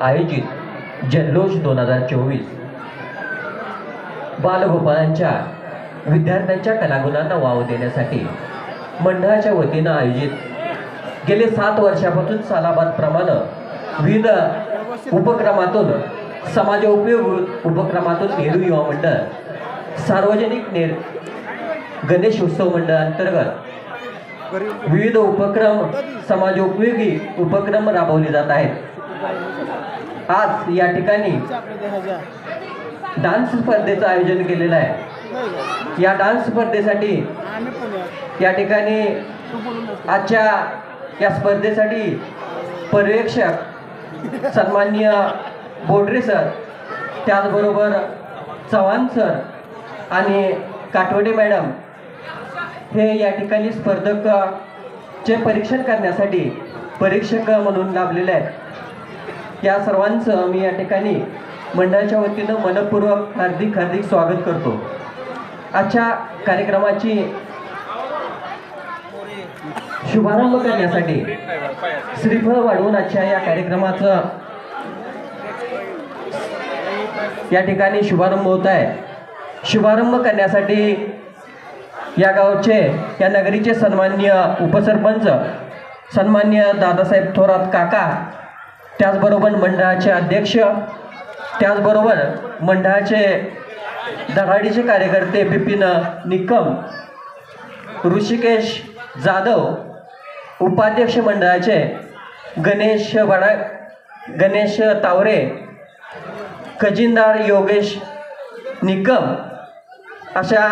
आयोजित जल्लोष 2024 बालगोपाळांच्या विद्यार्थ्यांच्या कलागुणांना वाव देण्यासाठी मंडळाच्या वतीनं आयोजित गेले 7 वर्षापासून सालाबादप्रमाणे विविध उपक्रमातून समाजोपयोग उपक्रमातून नेहरू युवा मंडळ सार्वजनिक गणेश उत्सव मंडळ अंतर्गत विविध उपक्रम समाजोपयोगी उपक्रम राबवले जात आहेत। आज या ठिकाणी डान्स स्पर्धेचं आयोजन केलेलं आहे। या डान्स स्पर्धेसाठी या ठिकाणी आजच्या या स्पर्धेसाठी पर्यवेक्षक सन्माननीय बोडरे सर, त्याचबरोबर चव्हाण सर आणि काटवडे मॅडम हे या ठिकाणी स्पर्धकाचे परीक्षण करण्यासाठी परीक्षक म्हणून लाभलेले आहेत। या सर्वांचं मी या ठिकाणी मंडळाच्या वतीनं मनपूर्वक हार्दिक स्वागत करतो। आजच्या कार्यक्रमाची शुभारंभ करण्यासाठी श्रीफळ वाढवून आजच्या या कार्यक्रमाचं या ठिकाणी शुभारंभ होत आहे। शुभारंभ करण्यासाठी या गावचे या नगरीचे सन्माननीय उपसरपंच सन्माननीय दादासाहेब थोरात काका, त्याचबरोबर मंडळाचे अध्यक्ष, त्याचबरोबर मंडळाचे धडाडीचे कार्यकर्ते बिपिन निकम, ऋषिकेश जाधव, उपाध्यक्ष मंडळाचे गणेश तावरे, खजिनदार योगेश निकम अशा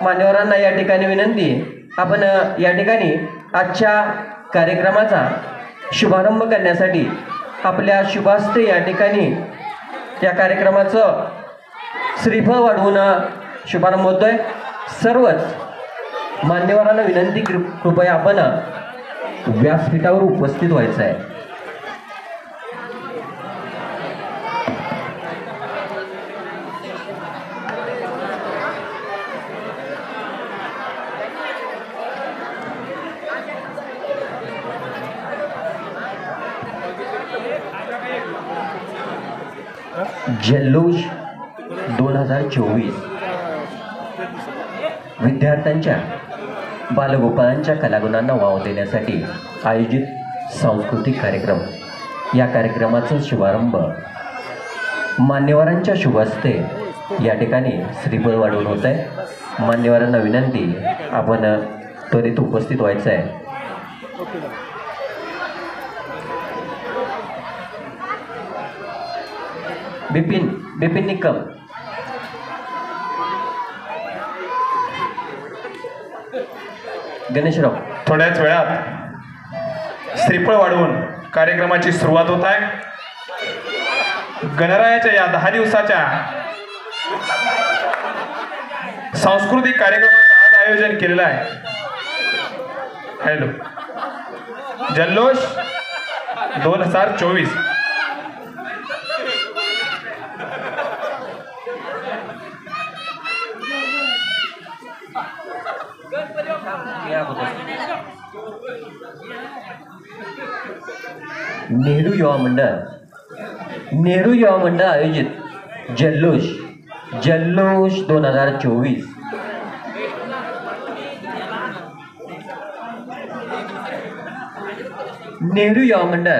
मान्यवरांना या ठिकाणी विनंती, आपण या ठिकाणी आजच्या कार्यक्रमाचा शुभारंभ करण्यासाठी आपल्या शुभास्ते या ठिकाणी या कार्यक्रमाचं श्रीफळ वाढवून शुभारंभ होतोय। सर्वच मान्यवरांना विनंती, कृपया आपण व्यासपीठावर उपस्थित व्हायचं आहे। जल्लोष 2024 विद्यार्थ्यांच्या बालगोपाळांच्या कलागुणांना वाव देण्यासाठी आयोजित सांस्कृतिक कार्यक्रम। या कार्यक्रमाचा शुभारंभ मान्यवरांच्या शुभ हस्ते या ठिकाणी श्रीफळ वाढवून होत आहे। मान्यवरांना विनंती, आपण त्वरित उपस्थित व्हायचं आहे। बिपिन निकम, गणेशराव, थोड्याच वेळात श्रीफळ वाढवून कार्यक्रमाची सुरुवात होत आहे। गणरायाच्या या 10 दिवसाच्या सांस्कृतिक कार्यक्रमाचं आज आयोजन केलेलं आहे। जल्लोष 2024 नेहरू युवा मंडळ आयोजित जल्लोष 2024 नेहरू युवा मंडळ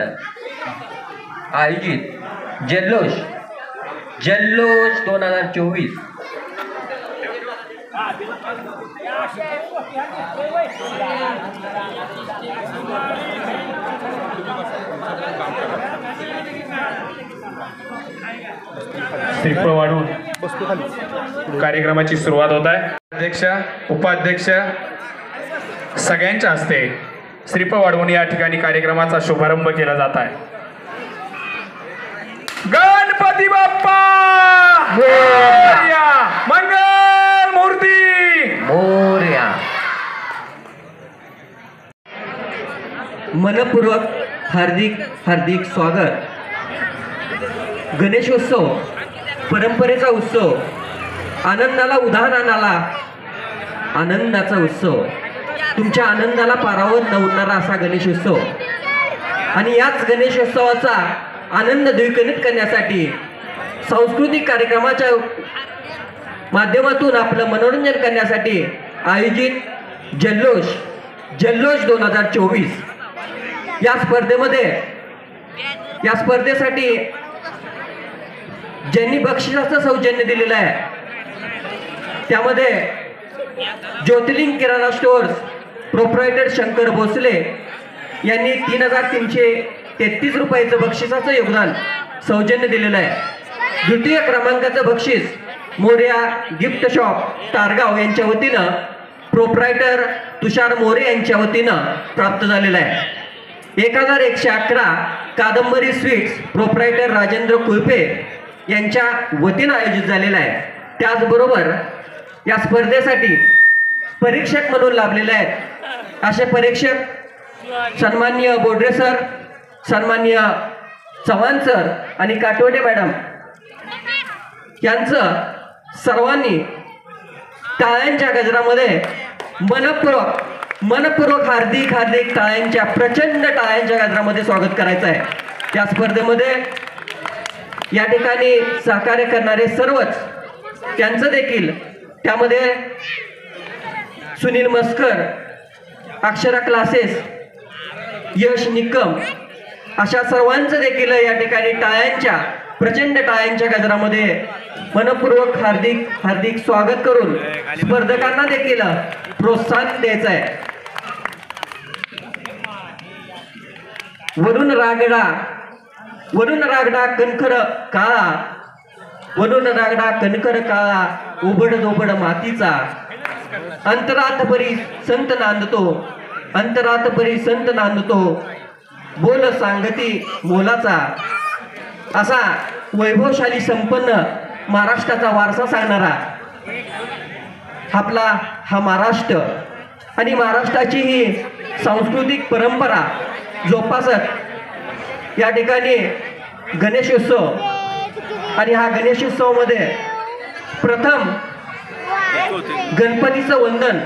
आयोजित जल्लोष 2024 श्रीफळ वाढवून कार्यक्रमाची सुरुवात होत आहे। अध्यक्ष, उपाध्यक्ष सगळ्यांच्या हस्ते श्रीफळ वाढवून या ठिकाणी कार्यक्रमाचा शुभारंभ केला जात आहे। गणपती बाप्पा मोरया, मंगल मूर्ती मोरया। मनपूर्वक हार्दिक स्वागत। गणेशोत्सव परंपरेचा उत्सव, आनंदाला उधाण आणाला, आनंदाचा उत्सव, तुमच्या आनंदाला पारावर नवणारा असा गणेशोत्सव। आणि याच गणेशोत्सवाचा आनंद द्विगुणित करण्यासाठी सांस्कृतिक कार्यक्रमाच्या माध्यमातून आपलं मनोरंजन करण्यासाठी आयोजित जल्लोष 2024 या स्पर्धेसाठी ज्यांनी बक्षिसाचं सौजन्य दिलेलं आहे त्यामध्ये ज्योतिर्लिंग किराणा स्टोअर्स प्रोप्रायटर शंकर भोसले यांनी 3,333 रुपयाचं बक्षिसाचं योगदान सौजन्य दिलेलं आहे। द्वितीय क्रमांकाचं बक्षीस मोर्या गिफ्ट शॉप तारगाव यांच्या वतीनं प्रोप्रायटर तुषार मोरे यांच्या वतीनं प्राप्त झालेलं आहे। 1,111 कादंबरी स्वीट्स प्रोप्रायटर राजेंद्र कुळपे यांच्या वतीनं आयोजित झालेला आहे। त्याचबरोबर या स्पर्धेसाठी परीक्षक म्हणून लाभलेले आहेत असे परीक्षक सन्माननीय बोडरे सर, सन्माननीय चव्हाण सर आणि काटवडे मॅडम यांचं सर्वांनी टाळ्यांच्या गजरामध्ये मनपूर्वक हार्दिक टाळ्यांच्या प्रचंड टाळ्यांच्या गजरामध्ये स्वागत करायचं आहे। या स्पर्धेमध्ये या ठिकाणी सहकार्य करणारे सर्वच त्यांचं देखील त्यामध्ये सुनील मस्कर, अक्षरा क्लासेस, यश निकम अशा सर्वांचं देखील या ठिकाणी प्रचंड टाळ्यांच्या गजरामध्ये मनपूर्वक हार्दिक स्वागत करून स्पर्धकांना देखील प्रोत्साहन द्यायचं आहे। वरून रागडा कणखर काळा उबड दोबड मातीचा अंतरात परी संत नांदतो बोल सांगती मोलाचा असा वैभवशाली संपन्न महाराष्ट्राचा वारसा सांगणारा आपला हा महाराष्ट्र आणि महाराष्ट्राची ही सांस्कृतिक परंपरा जोपासत या ठिकाणी गणेशोत्सव आणि हा गणेशोत्सवामध्ये प्रथम गणपतीचं वंदन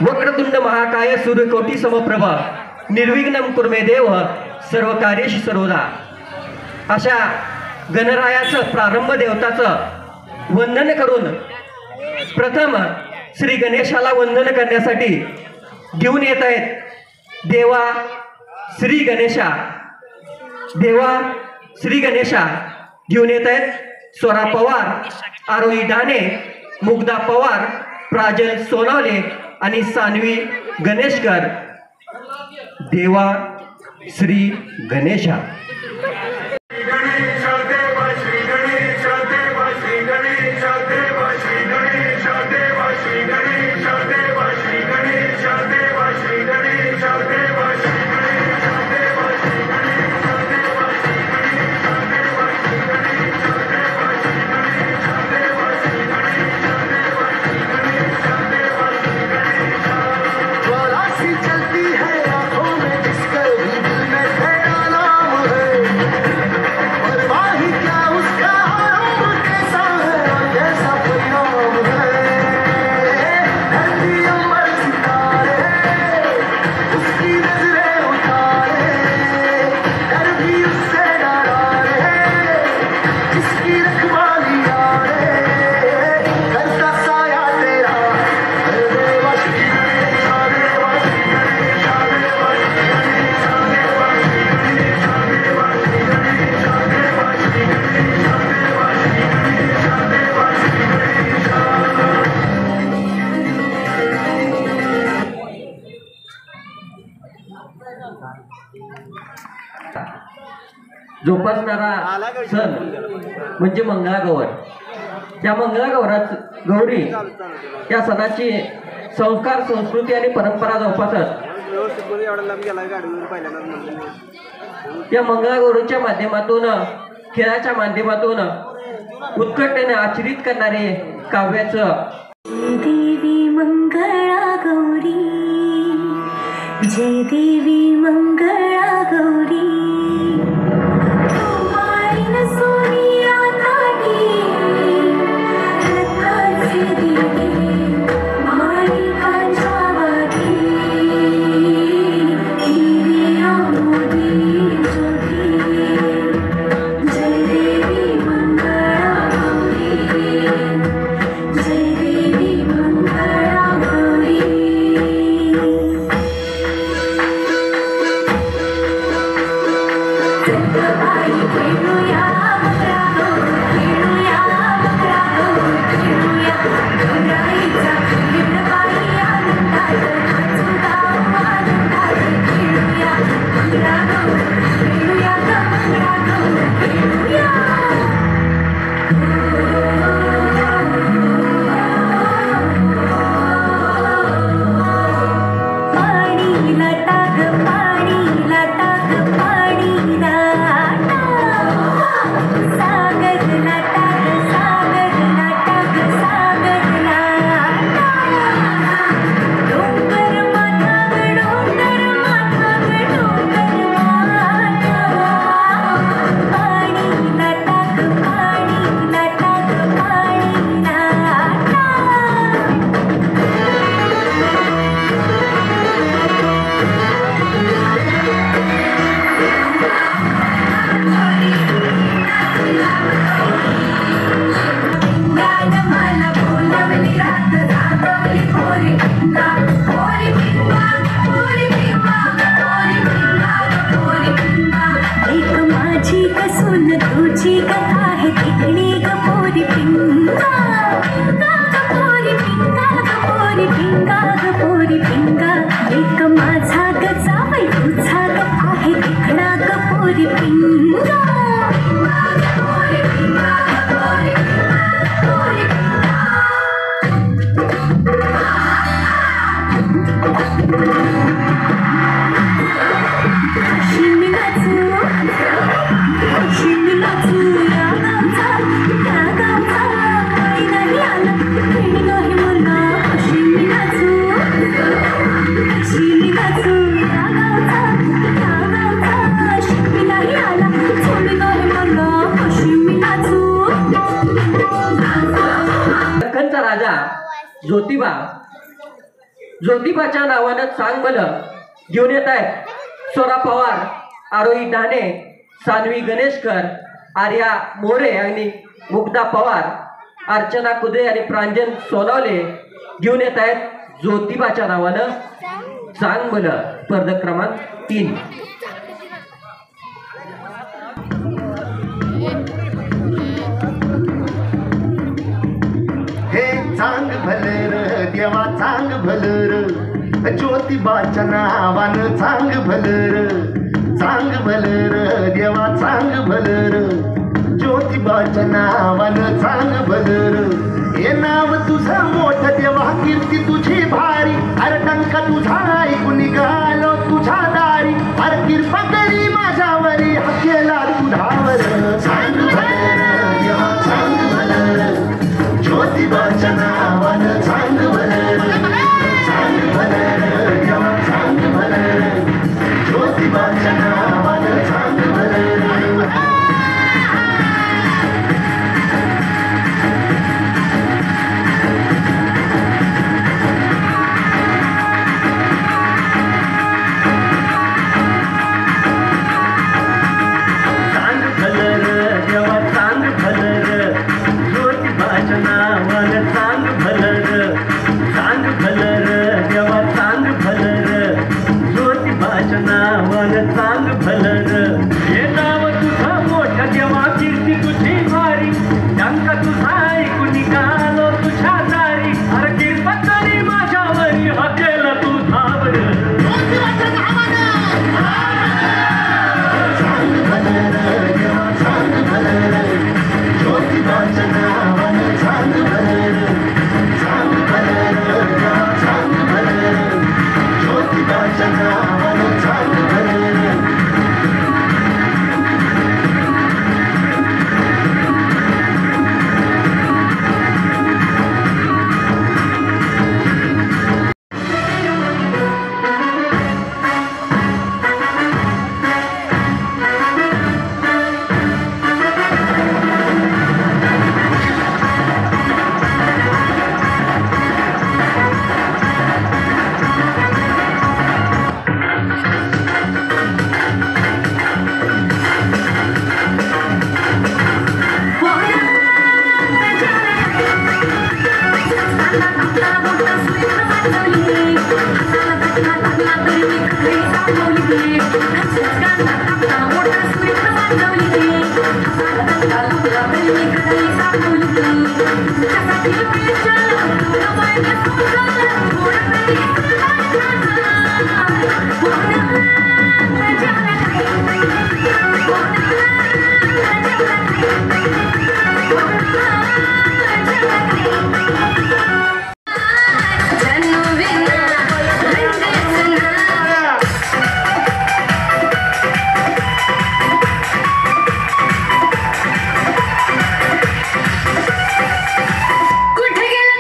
वक्रतुंड महाकाय सूर्यकोटी समप्रभा निर्विघ्नं कुर्मे देव सर्व कार्येषु सर्वदा अशा गणरायाचं प्रारंभ देवताचं वंदन करून प्रथम श्री गणेशाला वंदन करण्यासाठी घेऊन येत आहेत देवा श्री गणेशा घेऊन येत आहेत स्वरा पवार, आरोही डाणे, मुग्धा पवार, प्राजल सोनावले आणि सान्वी गणेशकर। देवा श्री गणेशा। जोपासणारा सण म्हणजे मंगळागौर। या गौरी या सणाची संस्कार, संस्कृती आणि परंपरा जोपासत या मंगळागौरीच्या माध्यमातून, खेळाच्या माध्यमातून उत्कटतेने आचरित करणारे काव्याचं देवी मंगळा गौरी, जय देवी मंगळा गौरी। भिंगा ग पोरी भिंगा एक माझा ग जावई तुझा ग आहे देखणा ग पोरी भिंगा दख्खनचा राजा ज्योतिबा ज्योतिबाच्या नावानं चांग भलं घेऊन येत आहेत स्वरा पवार, आरोही डाणे, सानवी गणेशकर, आर्या मोरे आणि मुग्धा पवार, अर्चना कुदे आणि प्रांजन सोनवले घेऊन येत आहेत ज्योतिबाच्या नावानं चांग भलं स्पर्धक क्रमांक 3. हे चांग भलर देवा चांग भलर ज्योतिबाच्या नावानं चांग भलर देवा चांग भलर ज्योतिबाच्या नावानं चांग भलर हे नाव तुझं मोठं देवा कीर्ती तुझी भारी अरे टंका तुझा ऐकून निघालो तुझ्या दारी अरे कृपा करी माझ्यावरी हकेला तुझ्यावर चांग भलर देवा चांग भलर ज्योतिबाच्या नावानं चांग भलर देवा चांग भलर ज्योतिबाच्या नावानं चांग भलर कुठे गेला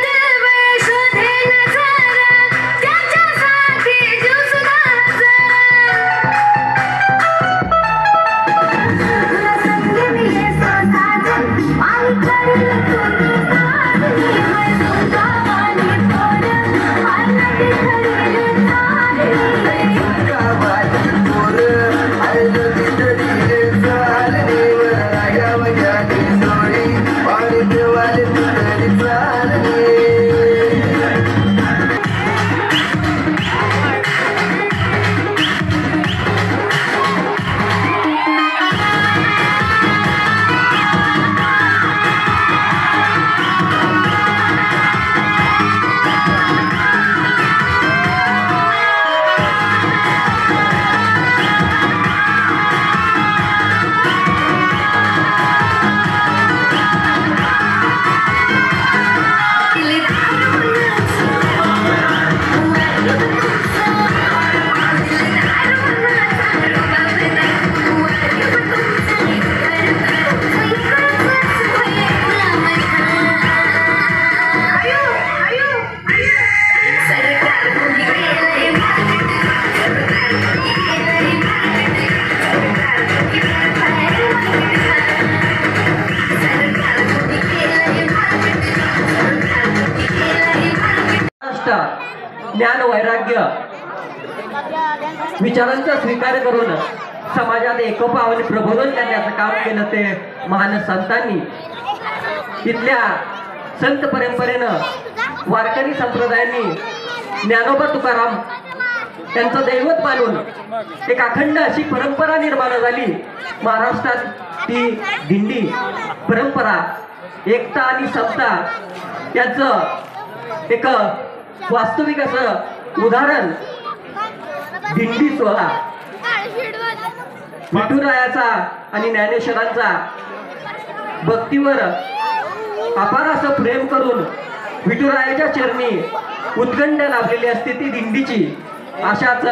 ज्ञान वैराग्य विचारांचा स्वीकार करून समाजात एकोपा आणि प्रबोधन करण्याचं काम केलं ते महान संतांनी. इथल्या संत परंपरेनं वारकरी संप्रदायांनी ज्ञानोबा तुकाराम त्यांचं दैवत मानून एक अखंड अशी परंपरा निर्माण झाली. महाराष्ट्रात ती दिंडी परंपरा एकता आणि समता याचं एक वास्तविक असं उदाहरण दिंडी सोहळा विठुरायाचा आणि ज्ञानेश्वरांचा भक्तीवर अपार असं प्रेम करून विठुरायाच्या चरणी उत्कंठ लाभलेली असते ती दिंडीची. अशाच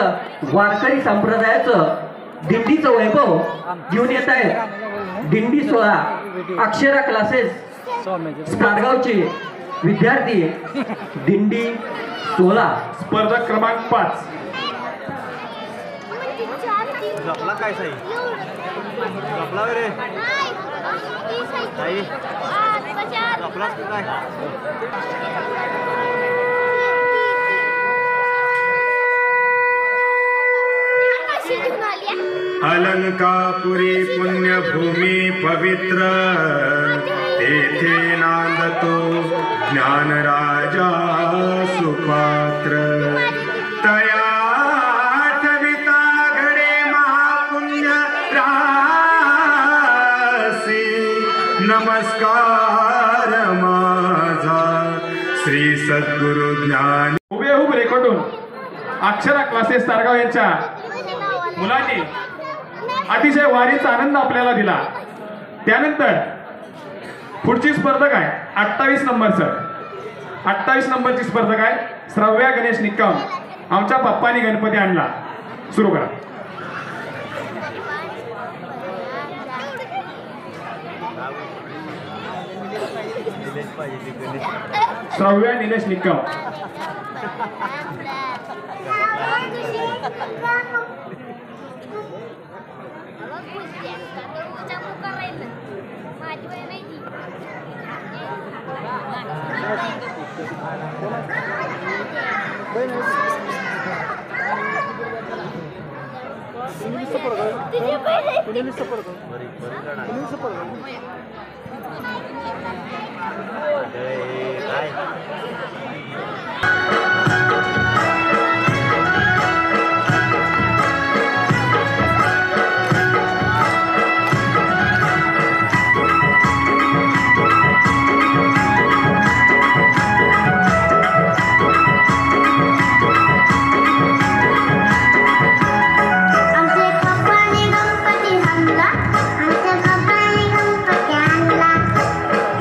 वारकरी संप्रदायाचं दिंडीचं वैभव घेऊन येत आहे. दिंडी सोहळा अक्षरा क्लासेस स्टारगावचे विद्यार्थी दिंडी सोहळा स्पर्धक क्रमांक 5. काय साई रे साई काय अलंकापुरी पुण्यभूमी पवित्र तेथे नांदतो ज्ञानराजा सुपात्र. तया ठविता घडे महापुण्य रासी. नमस्कार माझा श्री सद्गुरु ज्ञान. हुबेहूब रेकॉर्डून अक्षरा क्लासेस तारगाव यांच्या मुलांनी अतिशय वारीचा आनंद आपल्याला दिला. त्यानंतर पुढची स्पर्धक आहे 28 नंबरचं. 28 नंबरची स्पर्धक आहे श्रव्या गणेश निकम. आमच्या पप्पानी गणपती आणला. सुरू करा. श्रव्या निलेश निकम.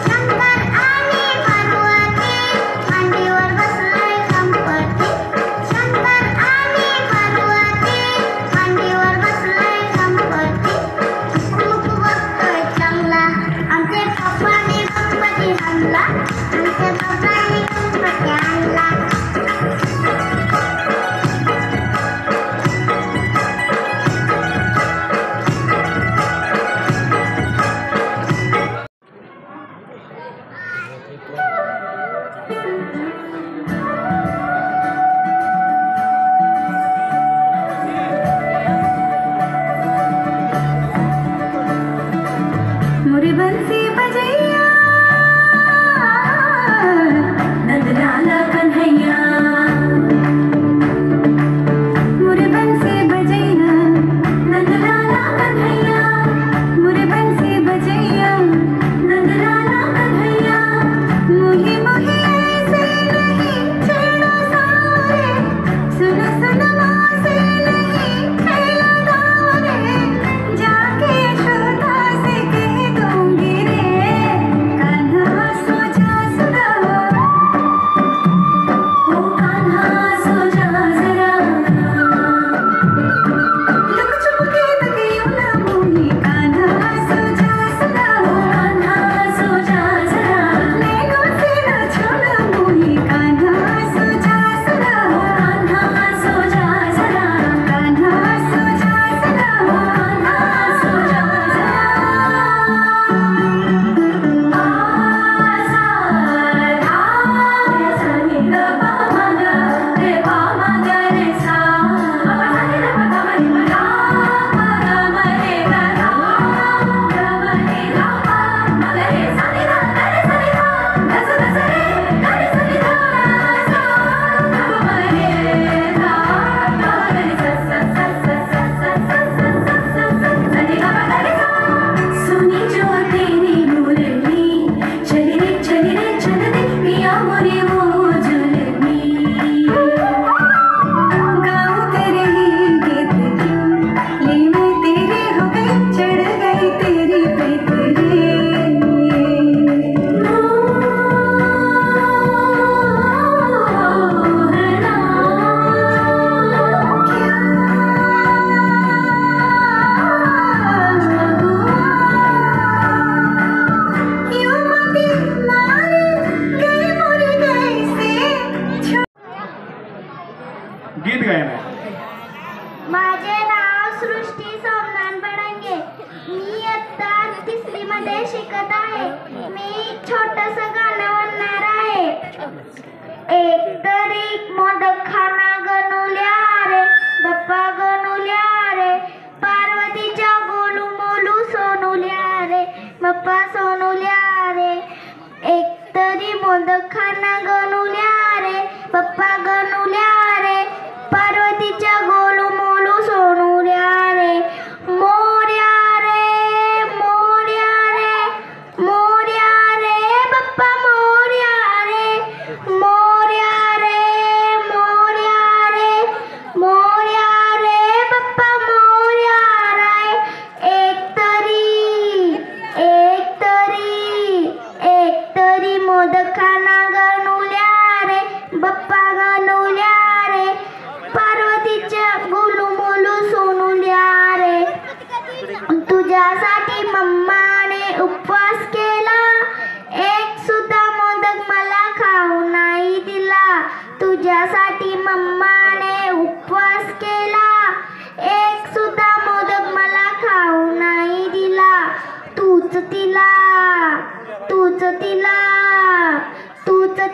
शंकर आणि पार्वती मांडीवर बसलाय गीत गायन आहे. माझे नाव सृष्टी सोमनाथ बडंगे. मी इयत्ता 3री मध्ये शिकत आहे. मी छोटस गाणं म्हणणार आहे. एक तरी मोदक खाना गणुल्या रे बाप्पा गणुल्या रे, पार्वतीच्या गोलू मोलू सोनुल्या रे बाप्पा सोनुल्या रे. एक तरी मोदक खाना गणुल्या रे बाप्पा गणुल्या रे, पार्वतीच्या गोलू मोलू सोनुल्या रे. मोर्या रे मोर्या रे मोर्या रे बाप्पा मोर्या रे, मोर्या रे मोर्या रे मोर्या रे बाप्पा मोर्या रे. एक तरी मोदक खाना गणुल्या रे बाप्पा गणुल्या रे, पार्वतीच्या गोलू मोलू सोनुल्या रे. तुझ्यासाठी मम्माने उपवास केला, एक सुद्धा मोदक मला खाऊ नाही दिला. तुझ्यासाठी मम्माने उपवास केला, एक सुद्धा मोदक मला खाऊ नाही दिला. तूच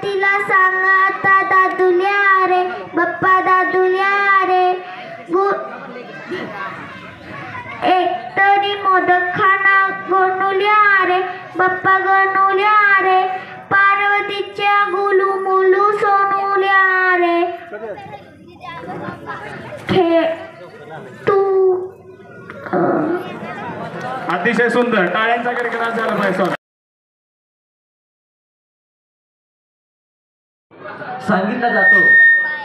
तिला सांग आता दादुल्या रे बाप्पा दादुल्या रे. एक तरी मोदक खाना गणुल्या रे बाप्पा गणुल्या रे, पार्वतीच्या गुलू मुलू सोनुल्या रे. अतिशय सुंदर, टाळ्यांचा कडकडाट झाला पाहिजे. सांगितलं जातो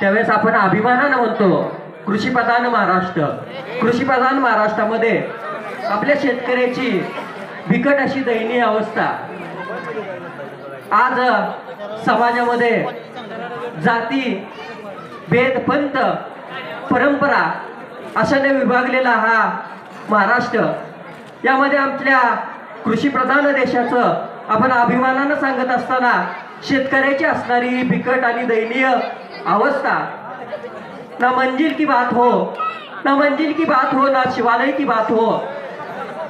त्यावेळेस आपण अभिमानानं म्हणतो कृषीप्रधान महाराष्ट्र. कृषीप्रधान महाराष्ट्रामध्ये आपल्या शेतकऱ्याची बिकट अशी दयनीय अवस्था. आज समाजामध्ये जाती भेद पंथ परंपरा अशाने विभागलेला हा महाराष्ट्र, यामध्ये आपल्या कृषीप्रधान देशाचं आपण अभिमानानं सांगत असताना शेतकऱ्याची असणारी ही बिकट आणि दयनीय अवस्था, ना मंजिल की बात हो ना मंजिल की बात हो ना शिवालय की बात हो.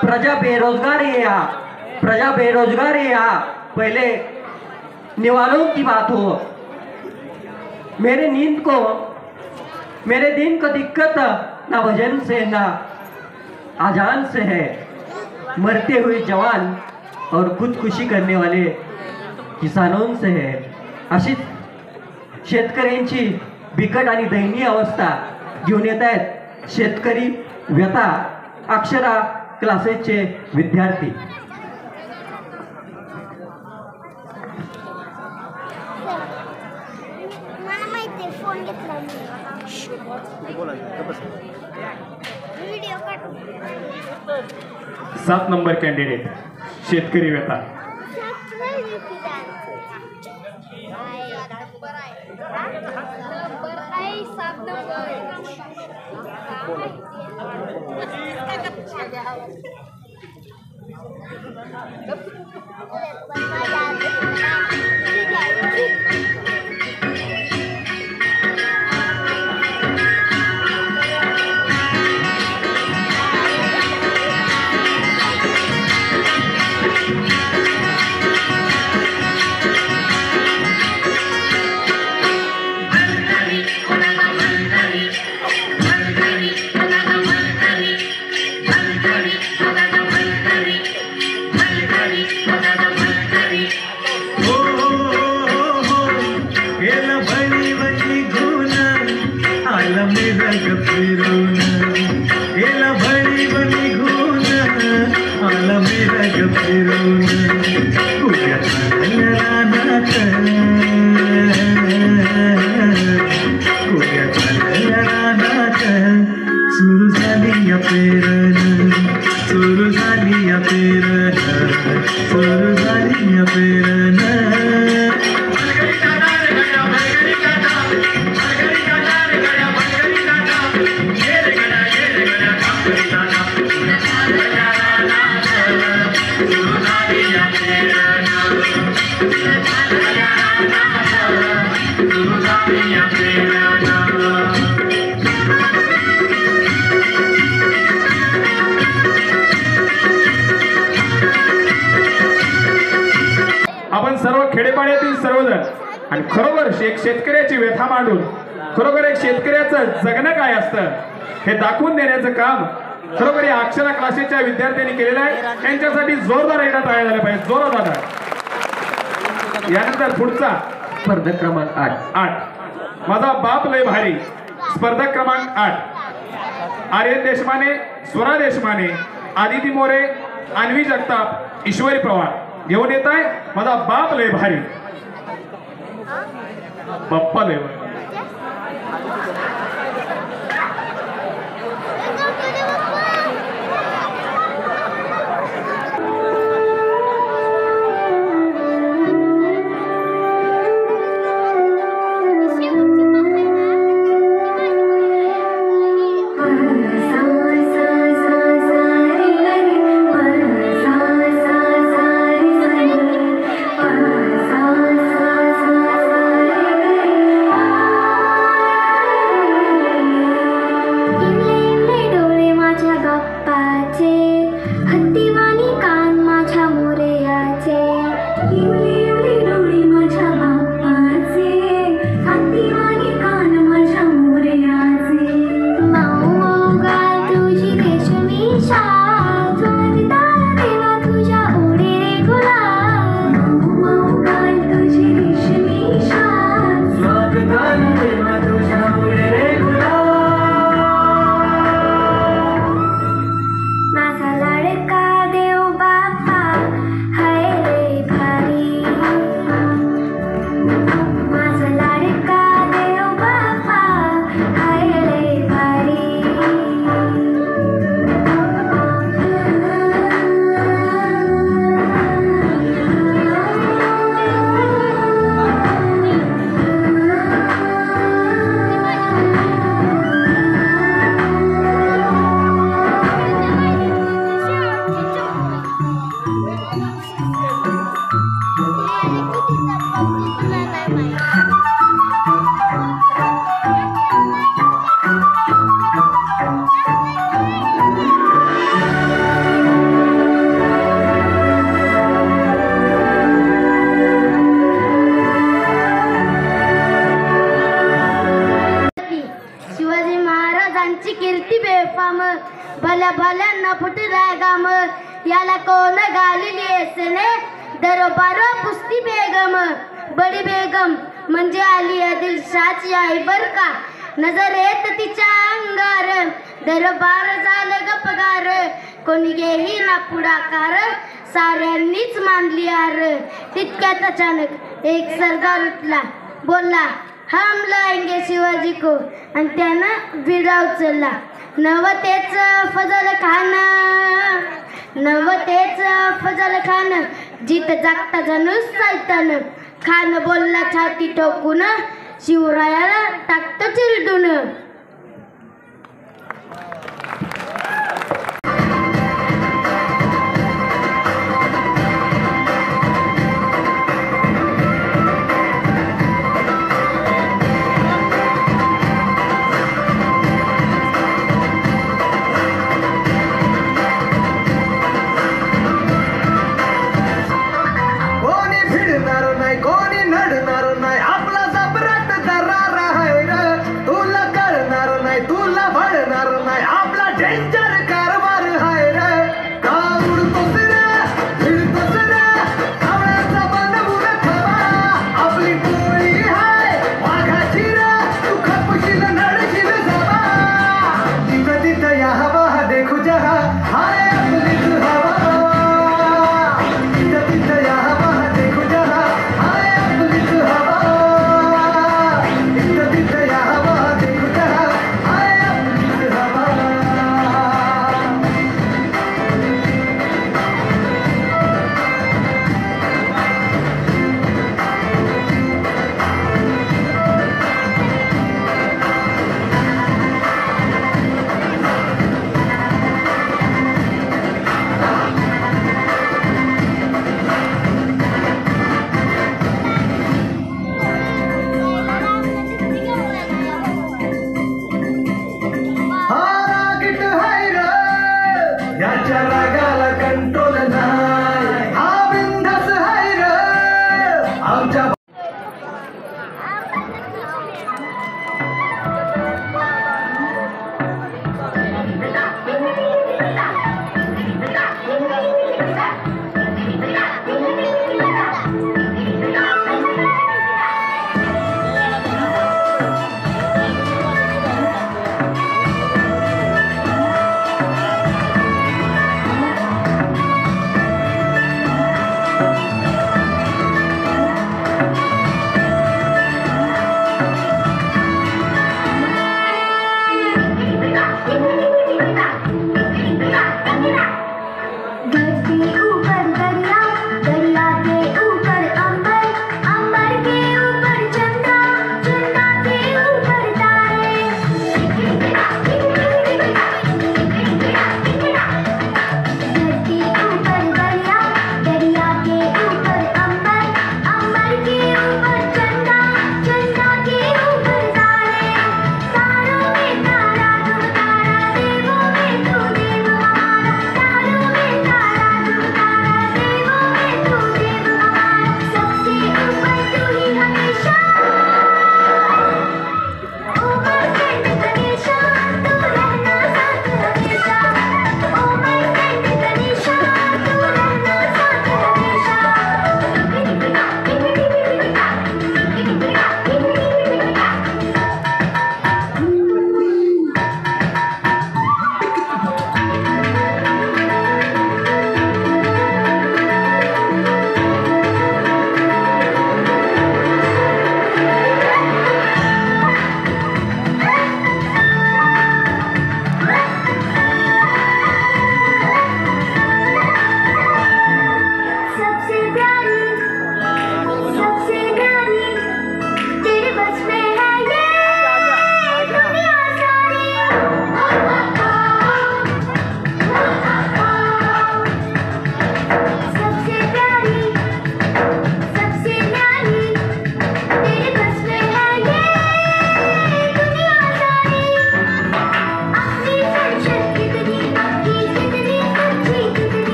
प्रजा बेरोजगार है यहाँ, प्रजा बेरोजगार है यहाँ, पहले निवालों की बात हो. मेरे दिन को दिक्कत ना भजन से ना आजान से है, मरते हुए जवान और खुदकुशी करने वाले किसानों से है. अशी शेतकऱ्यांची बिकट आणि दयनीय अवस्था घेऊन येत आहेत शेतकरी व्यथा अक्षरा क्लासेसचे विद्यार्थी. मला माहिती आहे, फोन घेतला व्हिडिओ काढून. 7 नंबर कॅन्डिडेट शेतकरी व्यथा. Yeah. खरोखर एक शेतकऱ्याची व्यथा मांडून खरोखर एक शेतकऱ्याचं जगणं काय असतं हे दाखवून देण्याचं काम खरोखर या अक्षरा क्लासेसच्या विद्यार्थ्यांनी केलेलं आहे. त्यांच्यासाठी जोरदार एकदा टाळ्या झाल्या पाहिजे, जोरात आता. यानंतर पुढचा स्पर्धक क्रमांक 8 माझा बाप लय भारी. स्पर्धक क्रमांक 8 आर्यन देशमाने, स्वरा देशमाने, आदिती मोरे, अन्वी जगताप, ईश्वरी पवार घेऊन येत आहे माझा बाप लय भारी. बाप्पा लय भारी. भल्या भल्यांना फुटलाय गाम याला कोण गालिली एसने दरबार पुस्ती बेगम. बडी बेगम म्हणजे आली दिलशाची आई बर का. नजर येत तिच्या अंगार दरबार झालं गपगार. कोणी घेही ना पुढाकार साऱ्यांनीच मानली हार. तितक्यात अचानक एक सरदार उठला बोलला हम लाएंगे शिवाजी को आणि त्यानं विडा उचलला. नवतेच फजल खान, नवतेच फजल खान जित जागता जणू सैतान. खान बोलला छाती ठोकून शिवरायाला टाकतो चिरडून. कोणी नडणार नाही आपला जबरात दरार आहे ग. तुला कळणार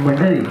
मंडळी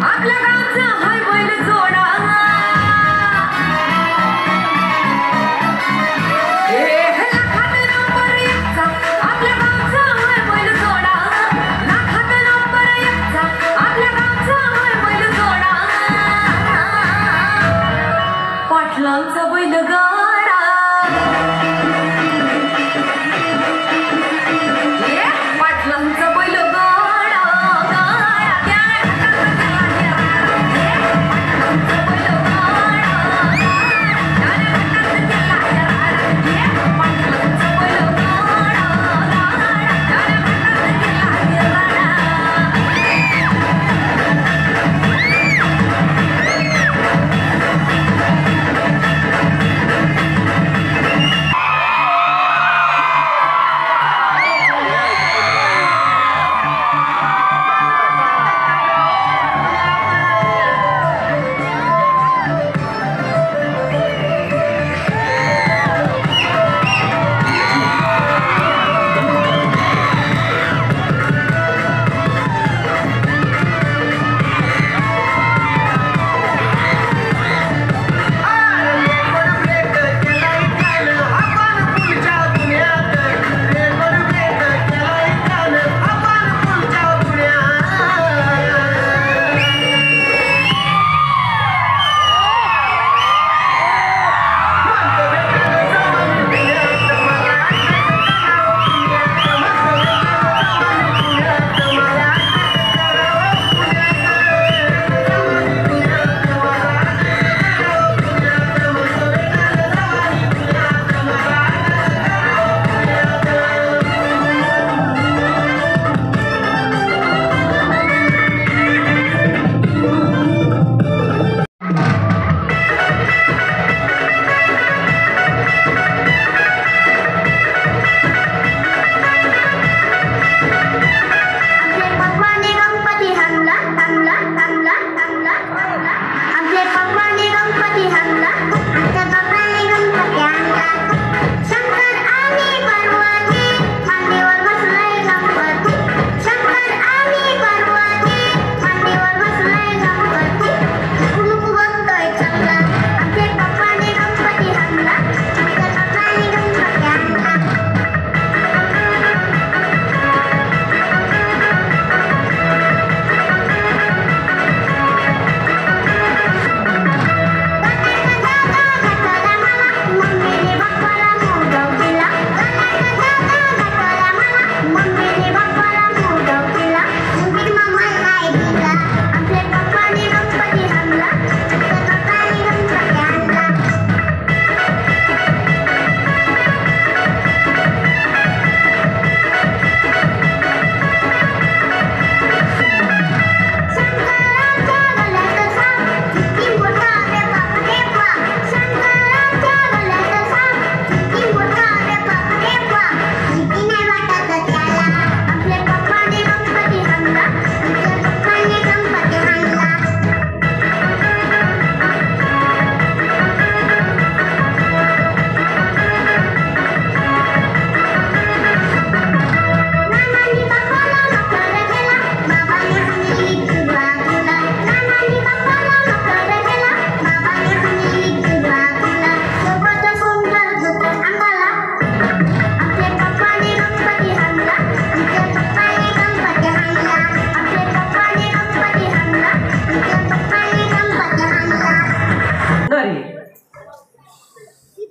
आपल्या गावचा हाय बैल जोडा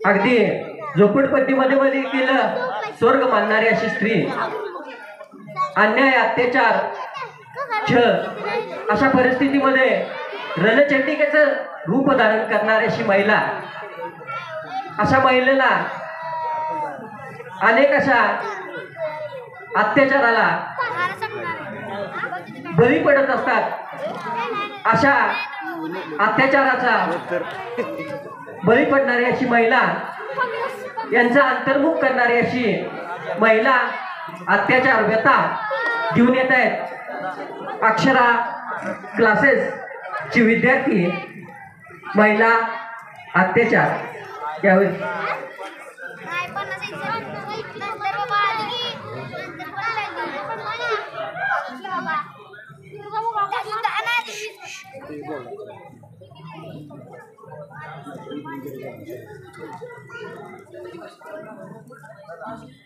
अगदी झोपडपट्टीमध्ये मध्ये केलं स्वर्ग मानणारी अशी स्त्री, अन्याय अत्याचार छळ अशा परिस्थितीमध्ये रणचंडिकेचं रूप धारण करणारी अशी महिला, अशा महिलेला अनेक अशा अत्याचाराला बळी पडत असतात. अशा अत्याचाराचा बळी पडणारी अशी महिला, यांचा अंतर्मुख करणारी अशी महिला अत्याचार व्यथा घेऊन येत आहेत. अक्षरा क्लासेस ची विद्यार्थी महिला अत्याचार यावेळी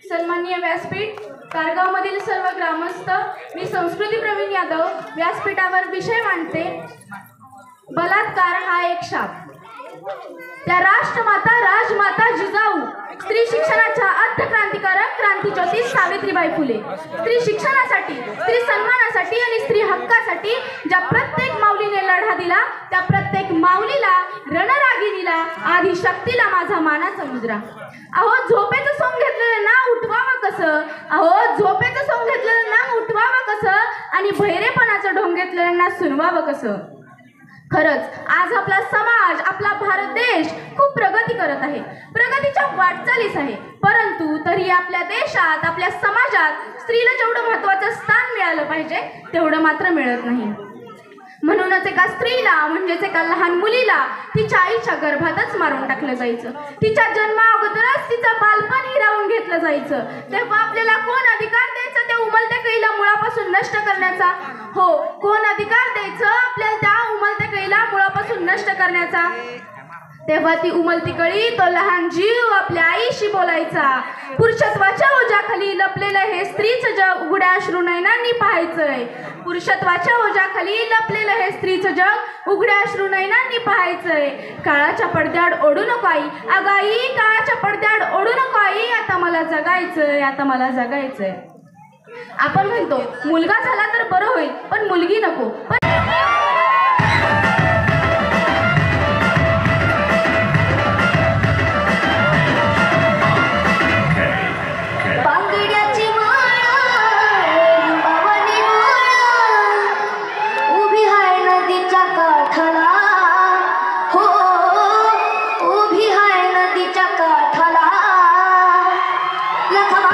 सन्माननीय व्यासपीठ, कारगावमधील सर्व ग्रामस्थ, मी संस्कृती प्रवीण यादव व्यासपीठावर विषय मांडते. बलात्कार हा एक शाप. त्या राष्ट्रमाता राजमाता जिजाऊ स्त्री शिक्षणाच्या अर्थक्रांतिकारक क्रांतिज्योती सावित्रीबाई फुले स्त्री शिक्षणासाठी, स्त्री सन्मानासाठी आणि स्त्री हक्कासाठी ज्या प्रत्येक माऊलीने लढा दिला, त्या प्रत्येक माऊलीला, रणरागिणीला, आदिशक्तीला माझा मानाचा मुजरा. अहो झोपेचं सोंग घेतलेलं ना उठवावं कसं, अहो झोपेचं सोंग घेतलेलं ना उठवावं कसं आणि बहिरेपणाचं ढोंग घेतलेलं ना सुनवावं कसं. खरंच आज आपला समाज, आपला भारत देश खूप प्रगती करत आहे, प्रगतीच्या वाटचालीस आहे. परंतु तरी आपल्या देशात, आपल्या समाजात स्त्रीला जेवढं महत्त्वाचं स्थान मिळालं पाहिजे तेवढं मात्र मिळत नाही. म्हणूनच एका स्त्रीला म्हणजेच एका लहान मुलीला तिच्या आईच्या गर्भातच मारून टाकलं जायचं. तिच्या जन्मा अगोदरच तिचं बालपण हिरावून घेतलं जायचं. तेव्हा आपल्याला कोण अधिकार द्यायचं त्या उमलत्या कळीला मुळापासून नष्ट करण्याचा? हो, कोण अधिकार द्यायचं आपल्याला त्या उमलत्या कळीला मुळापासून नष्ट करण्याचा? तेव्हा ती उमलती कळी, तो लहान जीव आपल्या आईशी बोलायचा. पुरुषत्वाच्या ओझ्याखाली लपलेलं हे स्त्रीचं जग उघड्या अश्रू नयनांनी पाहायचंय. पुरुषत्वाच्या ओझ्याखाली लपलेलं हे स्त्रीचं जग उघड्या अश्रू नयनांनी पाहायचंय. काळाच्या पडद्याआड ओढू नको आई, अगं आई काळाच्या पडद्याआड ओढू नको आई, आता मला जगायचंय, आता मला जगायचंय. आपण म्हणतो मुलगा झाला तर बरं होईल, पण मुलगी नको. बांगड्याची बावनी उभी हाय नदीच्या काठाला, हो उभी हाय नदीच्या काठाला. लखमा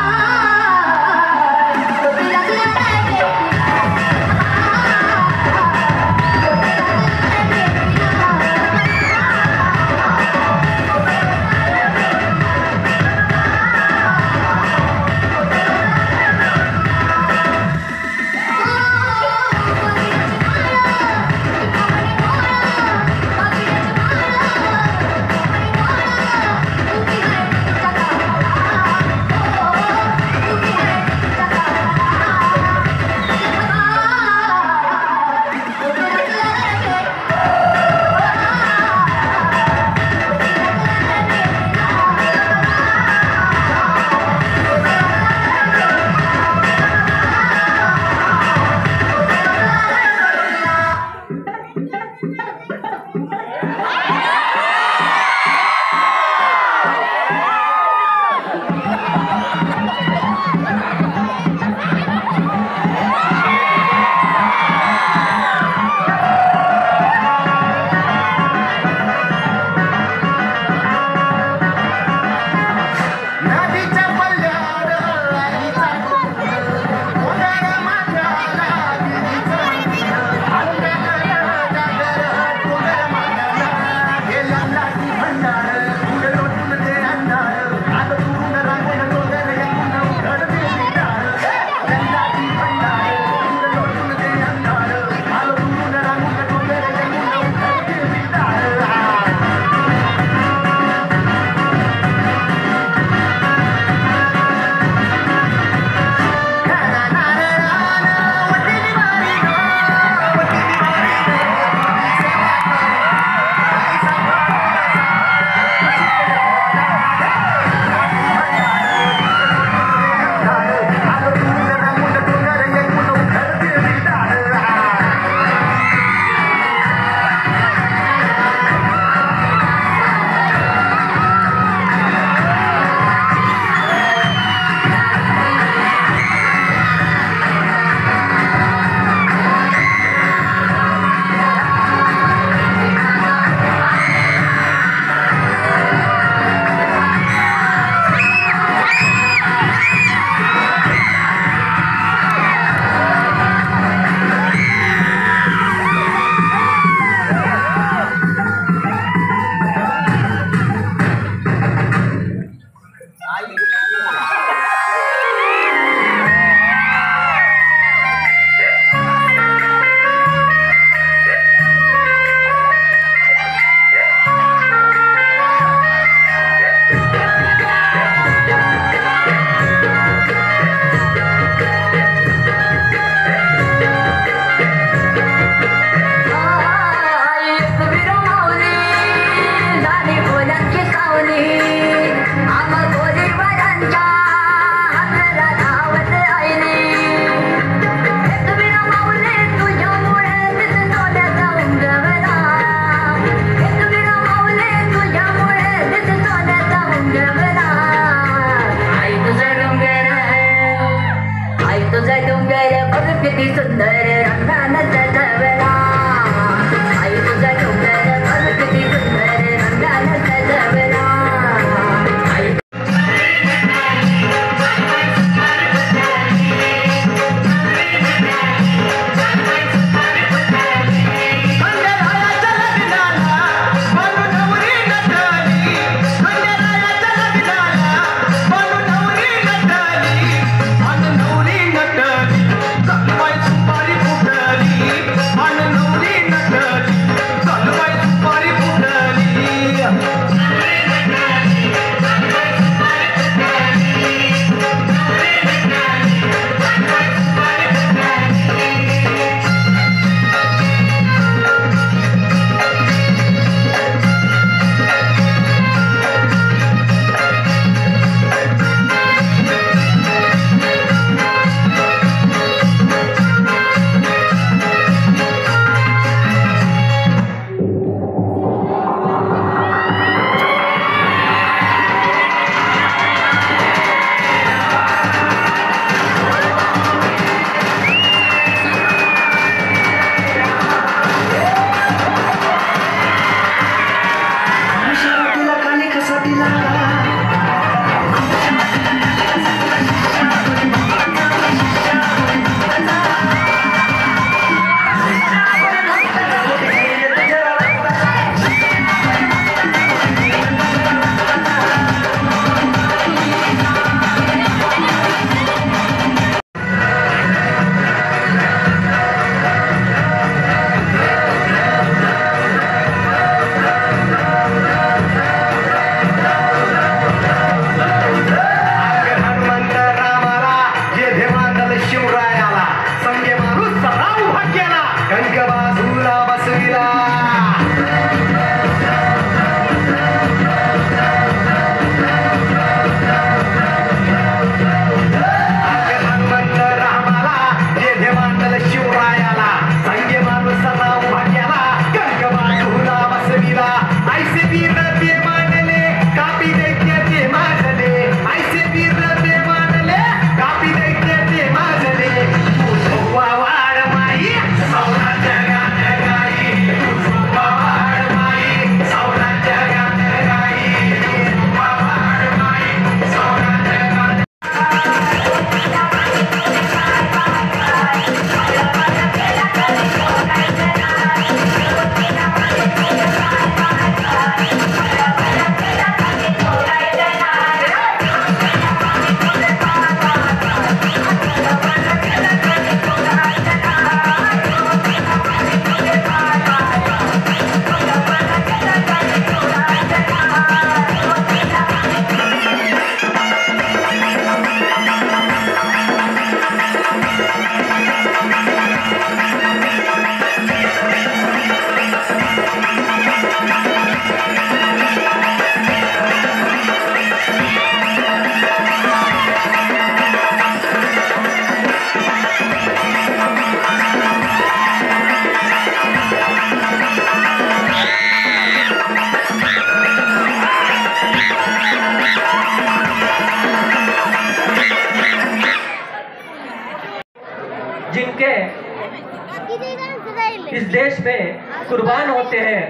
में कुर्बान होते हैं,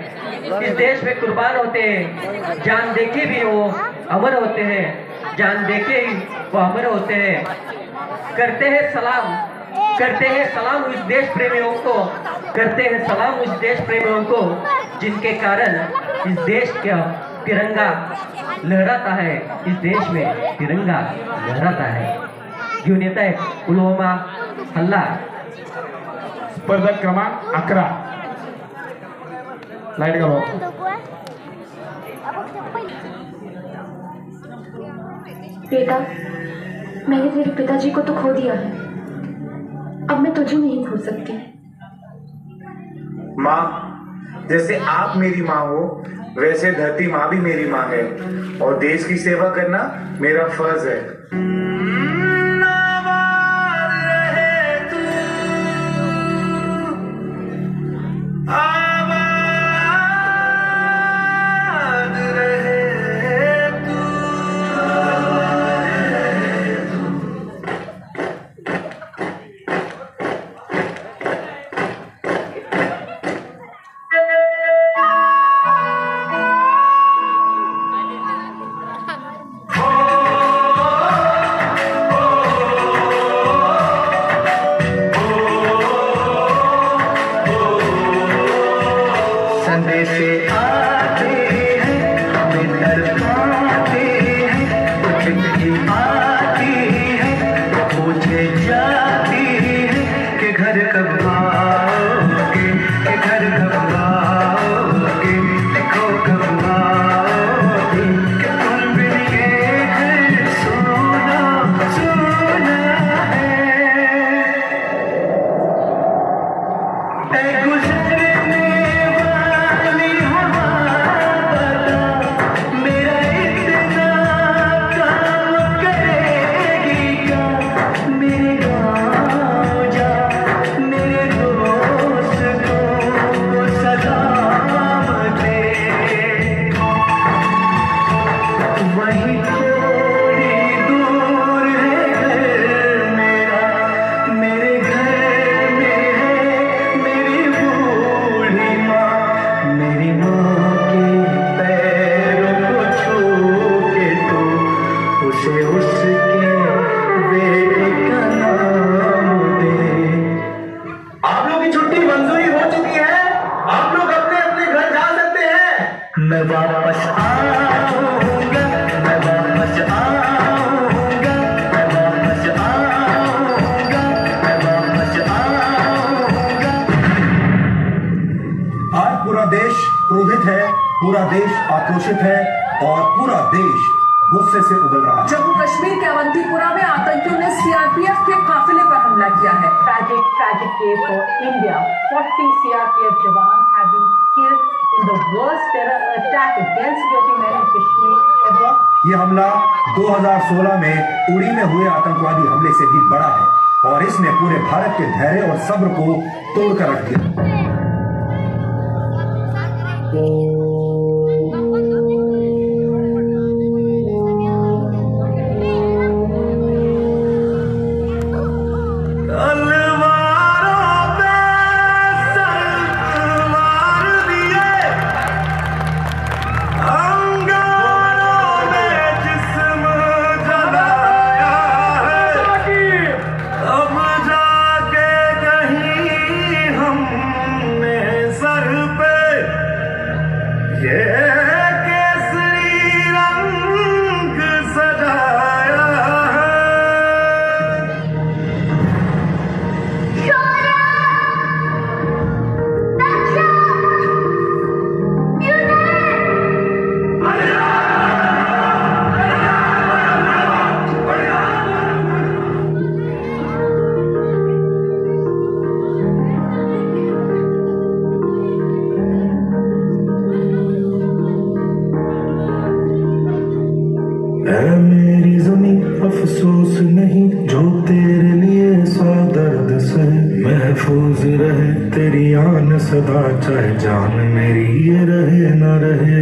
इस देश में कुर्बान होते हैं। जान देके भी वो अमर होते हैं, जान देके ही वो अमर होते हैं। करते हैं सलाम उस देश प्रेमियों को, करते हैं सलाम उस देश प्रेमियों को जिनके कारण इस देश का तिरंगा लहराता है, इस देश में तिरंगा लहराता है। घेऊन येत आहे पुलवामा हल्ला। स्पर्धक क्रमांक 11 लाईट घालवा। बेटा, मैंने तेरे पिताजी को तो खो दिया है, अब मैं तुझे नहीं खो सकती। माँ, जैसे आप मेरी माँ हो वैसे धरती माँ भी मेरी माँ है और देश की सेवा करना मेरा फर्ज है। क्रोधित है, पूरा देश आक्रोशित है और पूरा देश गुस्से से उबल रहा है। जम्मू कश्मीर के अवंतीपुरा में आतंकियों ने सीआरपीएफ के काफिले पर हमला किया है। Tragic day for India. 40 CRPF jawans have been killed in the worst terror attack against Kashmir and Kashmir ever. ये हमला 2016 में उड़ी में हुए आतंकवादी हमले से भी बड़ा है और इसने पूरे भारत के धैर्य और सब्र को तोड़कर रख दिया। मेरी ज़मीं अफसोस नहीं जो तेरे लिए सौ दर्द से महफूज रहे तेरी आन सदा चाहे जान मेरी ये रहे न रहे।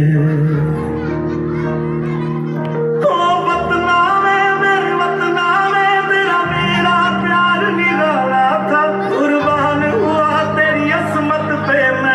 मैं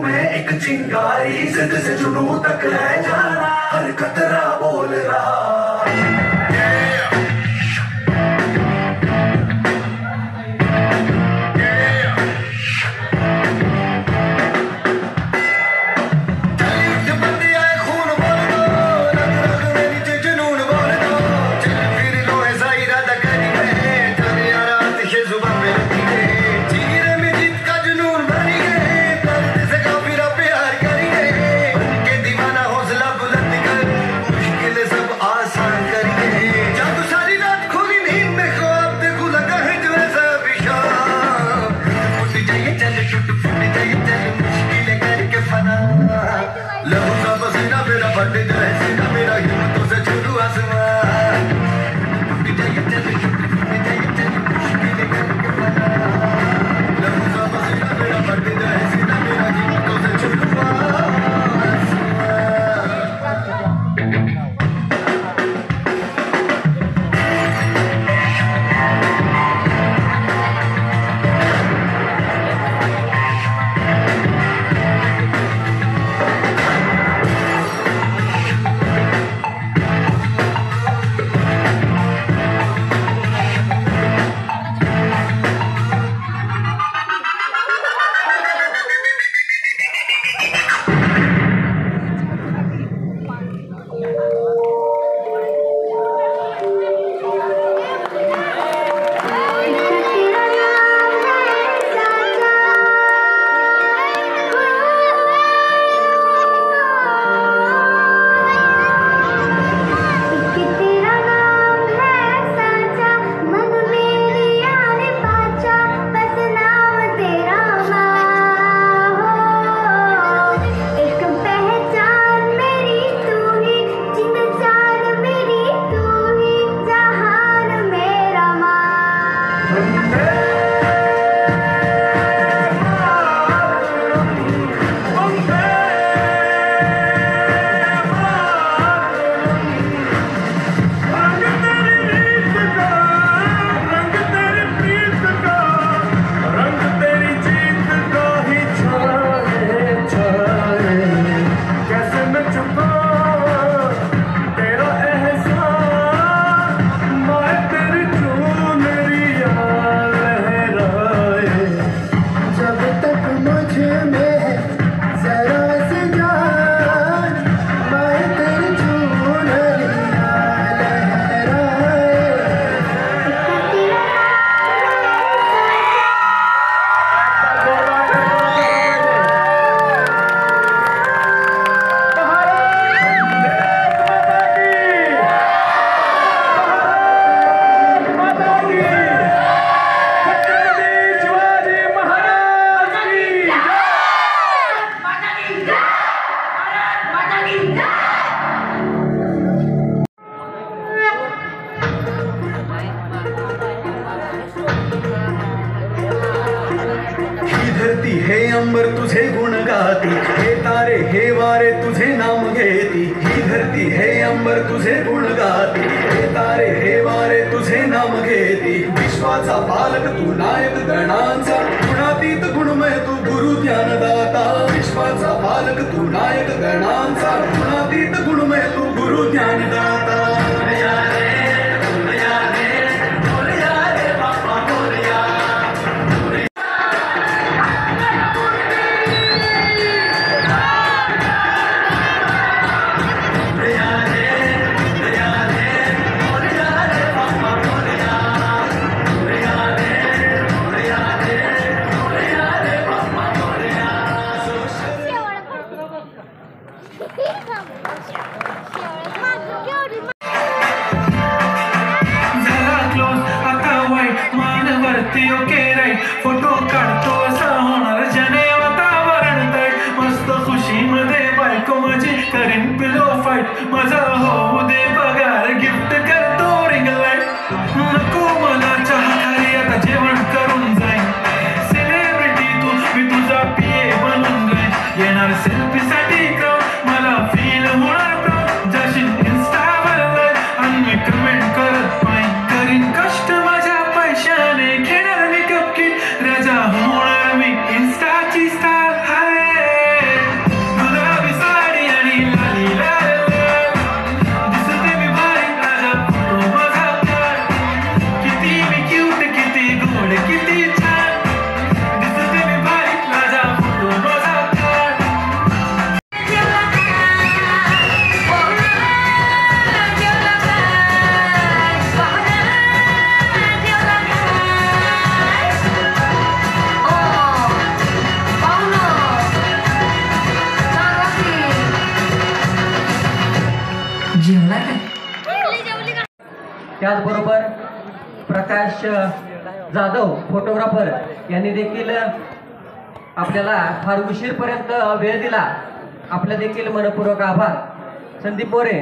में एक चिंगारी, जिद से जुनून तक है जाना, हर खतरा बोल रहा। अंबर तुझे गुण गाती, हे तारे हे वारे तुझे नाम घेती। ही धरती हे अंबर तुझे गुण गाती, हे तारे हे वारे तुझे नाम घेती। विश्वाचा पालक तू नायक गणांचा, गुणातीत गुणमय तू गुरु ज्ञानदाता। विश्वाचा पालक तू नायक गणांचा, गुणातीत गुणमय तू गुरु ज्ञानदाता। फोटो काढतो असा होणार जने वातावरण तट। मस्त खुशी मध्ये बायको माझी करीन पिलो फाईट। माझा होऊ दे पगार गिफ्ट करतो रिंग लाईट। नको मला चहा खाली आता जेवण करून जाईन। सेलिब्रिटी तू मी तुझा पीए बनून जाईन। येणार सेल्फी साठी क्राऊड मला फील होणार प्राऊड। जाशील इन्स्टावर लाईव्ह आणि मी कमेंट करत पाहिन। करीन कष्ट माझ्या पैशाने घेणार राजा होणार मी इंस्टाची स्टार। हाय त्याचबरोबर प्रकाश जाधव फोटोग्राफर यांनी देखील आपल्याला फार उशीरपर्यंत वेळ दिला. आपला देखील मनपूर्वक आभार. संदीप मोरे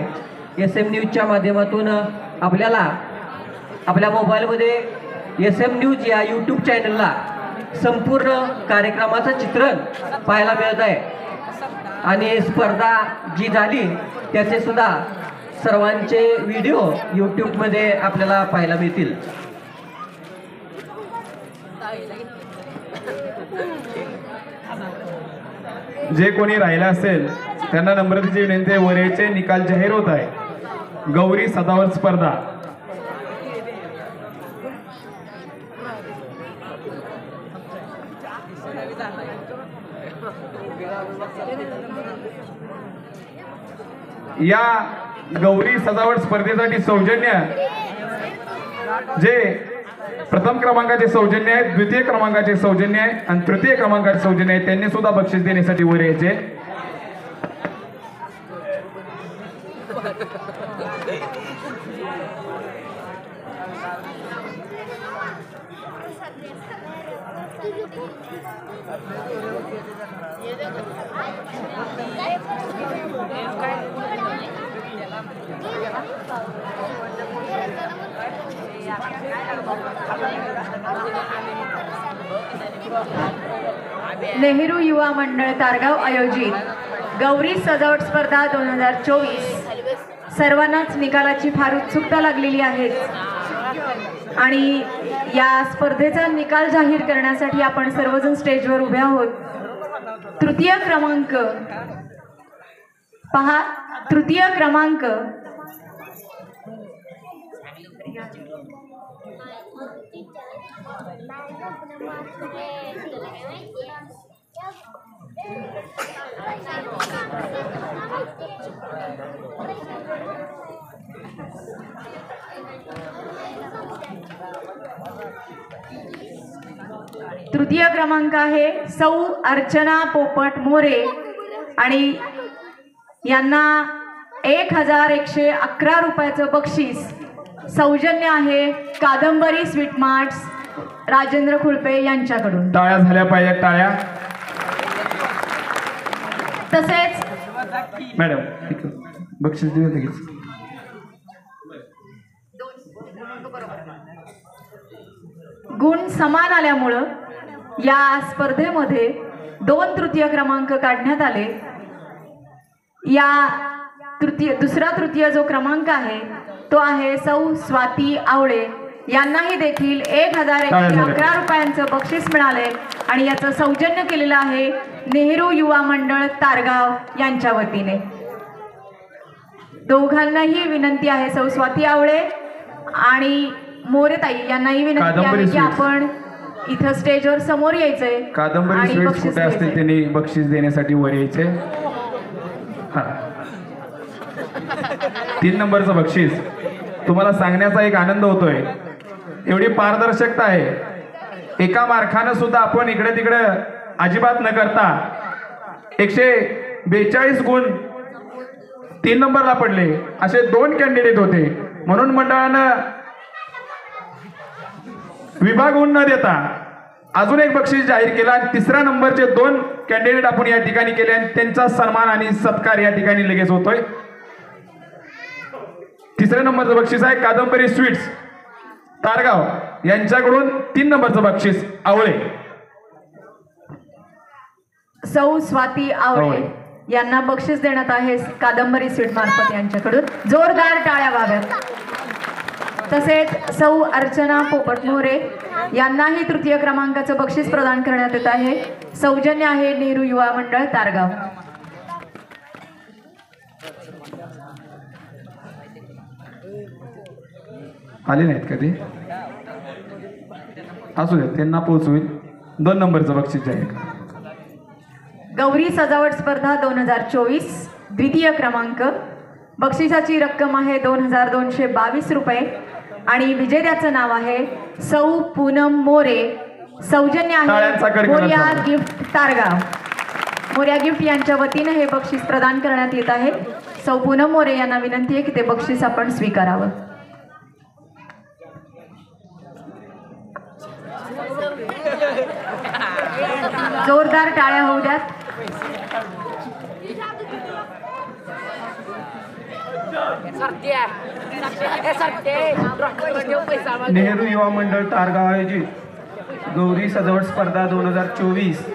SM न्यूजच्या माध्यमातून आपल्याला आपल्या मोबाईलमध्ये SM न्यूज या यूट्यूब चॅनलला संपूर्ण कार्यक्रमाचं चित्रण पाहायला मिळत आहे आणि स्पर्धा जी झाली त्याचे सुद्धा सर्वांचे व्हिडिओ यूट्यूबमध्ये आपल्याला पाहायला मिळतील. जे कोणी राहिला असेल त्यांना नम्रतेची विनंती आहे. वरेचे निकाल जाहीर होत आहे. गौरी सजावट स्पर्धा या गौरी सजावट स्पर्धेसाठी सौजन्य जे प्रथम क्रमांकाचे सौजन्य आहे, द्वितीय क्रमांकाचे सौजन्य आहे आणि तृतीय क्रमांकाचे सौजन्य आहे, त्यांनी सुद्धा बक्षीस देण्यासाठी वर यायचे. नेहरू युवा मंडळ तारगाव आयोजित गौरी सजावट स्पर्धा 2024 सर्वांनाच निकालाची फार उत्सुकता लागलेली आहे आणि या स्पर्धेचा निकाल जाहीर करण्यासाठी आपण सर्वजण स्टेजवर उभे आहोत. तृतीय क्रमांक पहा, तृतीय क्रमांक तृतीय क्रमांक आहे सौ अर्चना पोपट मोरे आणि यांना 1111 रुपयाचं बक्षीस. सौजन्य आहे कादंबरी स्वीट मार्ट्स राजेंद्र खुळपे यांच्याकडून. टाळ्या झाल्या पाहिजे, टाळ्या. तसेच मॅडम बक्षीस देऊ लगेच. गुण समान आल्यामुळं या स्पर्धेमध्ये 2 तृतीय क्रमांक काढण्यात आले. या दुसरा तृतीय जो क्रमांक आहे तो आहे सौ स्वाती आवळे. यांनाही देखील 1111 रुपयांचं बक्षीस मिळाले आणि याचं सौजन्य केलेलं आहे नेहरू युवा मंडळ तारगाव यांच्या वतीने. दोघांनाही विनंती आहे, सौ स्वाती आवळे आणि मोरेताई यांनाही विनंती आहे की आपण इथं स्टेजवर समोर यायचंय. कादंबरी स्वीट्स कुठे असतील त्यांनी बक्षीस देण्यासाठी वर यायचे. 3 नंबरचं बक्षीस तुम्हाला सांगण्याचा एक आनंद होतोय. एवढी पारदर्शकता आहे. एका मार्कानं सुद्धा आपण इकडे तिकडे अजिबात न करता 142 गुण 3 नंबरला पडले. असे 2 कॅन्डिडेट होते म्हणून मंडळानं विभागून न देता अजून एक बक्षीस जाहीर केला आणि 3ऱ्या नंबरचे 2 कॅन्डिडेट आपण या ठिकाणी केले आणि त्यांचा सन्मान आणि सत्कार या ठिकाणी लगेच होतोय. 3ऱ्या नंबरचं बक्षीस आहे कादंबरी स्वीट्स तारगाव यांच्याकडून 3 नंबरचं बक्षीस आवळे. सौ स्वाती आवळे यांना बक्षीस देण्यात आहे कादंबरी स्वीट मार्फत यांच्याकडून. जोरदार टाळ्या व्हाव्यात. तसेच सौ अर्चना पोपट मोरे यांनाही तृतीय क्रमांकाचं बक्षीस प्रदान करण्यात येत आहे. सौजन्य आहे नेहरू युवा मंडळ तारगाव. आले नाहीत कधी, असू द्या, त्यांना पोहोचवेल. 2 नंबरचं बक्षीस जाहीर. गौरी सजावट स्पर्धा 2024 द्वितीय क्रमांक. बक्षिसाची रक्कम आहे 2222 रुपये आणि विजेत्याचं नाव आहे सौ पूनम मोरे. सौजन्य आहे मोर्या गिफ्ट तारगाव. मोर्या गिफ्ट यांच्या वतीने हे बक्षीस प्रदान करण्यात येत आहे. सौ पूनम मोरे यांना विनंती आहे की ते बक्षीस आपण स्वीकारावं. जोरदार टाळ्या होऊ द्यात. नेहरू युवा मंडळ तारगाव आयोजित गौरी सजावट स्पर्धा 2024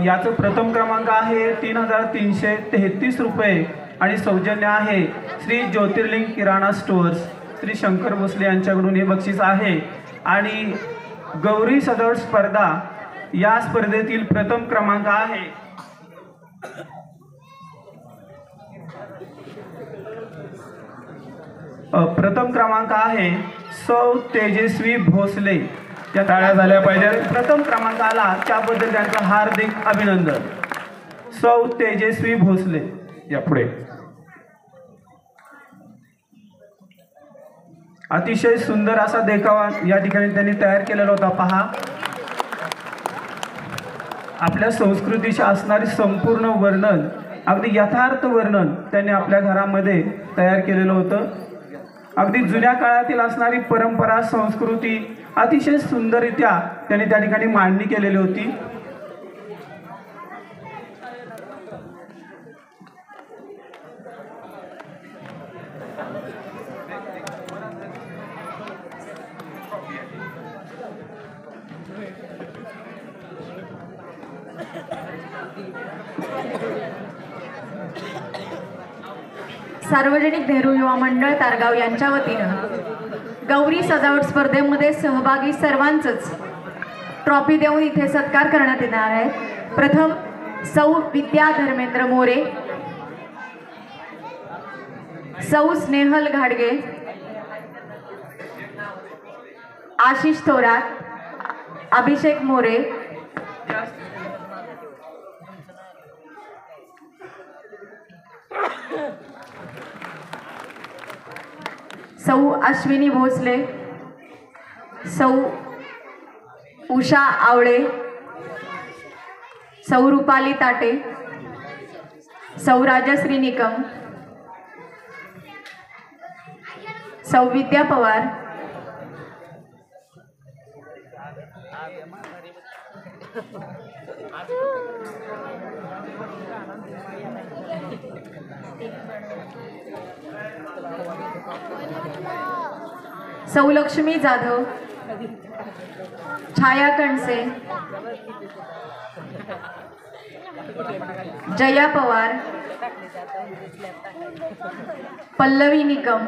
याचं प्रथम क्रमांक आहे 3,333 रुपये आणि सौजन्य आहे श्री ज्योतिर्लिंग किराणा स्टोअर्स श्री शंकर भोसले यांच्याकडून हे बक्षीस आहे. आणि गौरी सजावट स्पर्धा या स्पर्धेतील प्रथम क्रमांक आहे सौ तेजस्वी भोसले. त्या टाळ्या झाल्या पाहिजे. प्रथम क्रमांक आला त्याबद्दल त्यांचं हार्दिक अभिनंदन. सौ तेजस्वी भोसले या पुढे. अतिशय सुंदर असा देखावा या ठिकाणी त्यांनी तयार केलेला होता. पहा, आपल्या संस्कृतीशी असणारी संपूर्ण वर्णन, अगदी यथार्थ वर्णन त्यांनी आपल्या घरामध्ये तयार केलेलं होतं. अगदी जुन्या काळातील असणारी परंपरा संस्कृती अतिशय सुंदररित्या त्यांनी त्या ठिकाणी मांडणी केलेली होती. सार्वजनिक नेहरू युवा मंडळ तारगाव यांच्या वतीनं गौरी सजावट स्पर्धेमध्ये सहभागी सर्वांचंच ट्रॉफी देऊन इथे सत्कार करण्यात येणार आहे. प्रथम सौ विद्या धर्मेंद्र मोरे, सौ स्नेहल घाडगे, आशिष थोरात, अभिषेक मोरे, सौ अश्विनी भोसले, सौ उषा आवळे, सौ रुपाली ताटे, सौ राजश्री निकम, सौ विद्या पवार, सौ लक्ष्मी जाधव, छाया कणसे, जया पवार, पल्लवी निकम,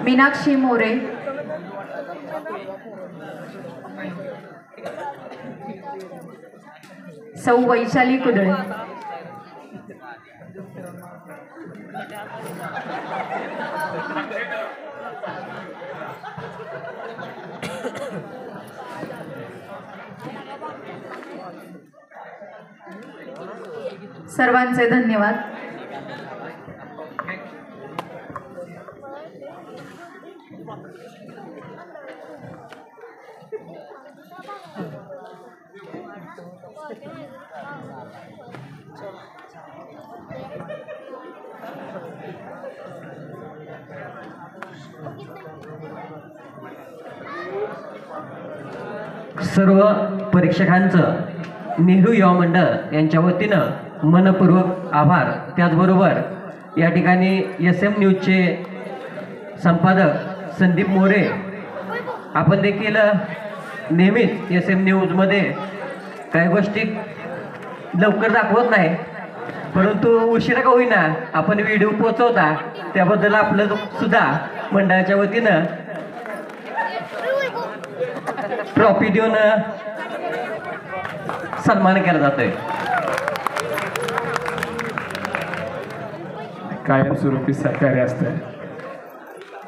मीनाक्षी मोरे, सौ वैशाली कुदळे, सर्वांचे धन्यवाद. सर्व परीक्षकांचं नेहरू युवा मंडळ यांच्या वतीनं मनपूर्वक आभार. त्याचबरोबर या ठिकाणी SM न्यूजचे संपादक संदीप मोरे, आपण देखील नेहमीच SM न्यूजमध्ये काही गोष्टी लवकर दाखवत नाही, परंतु उशिरा का होईना आपण व्हिडिओ पोचवता, त्याबद्दल आपलं सुद्धा मंडळाच्या वतीनं ट्रॉफी देऊन सन्मान केला जातोय. कायमस्वरूपी सहकार्य असतं.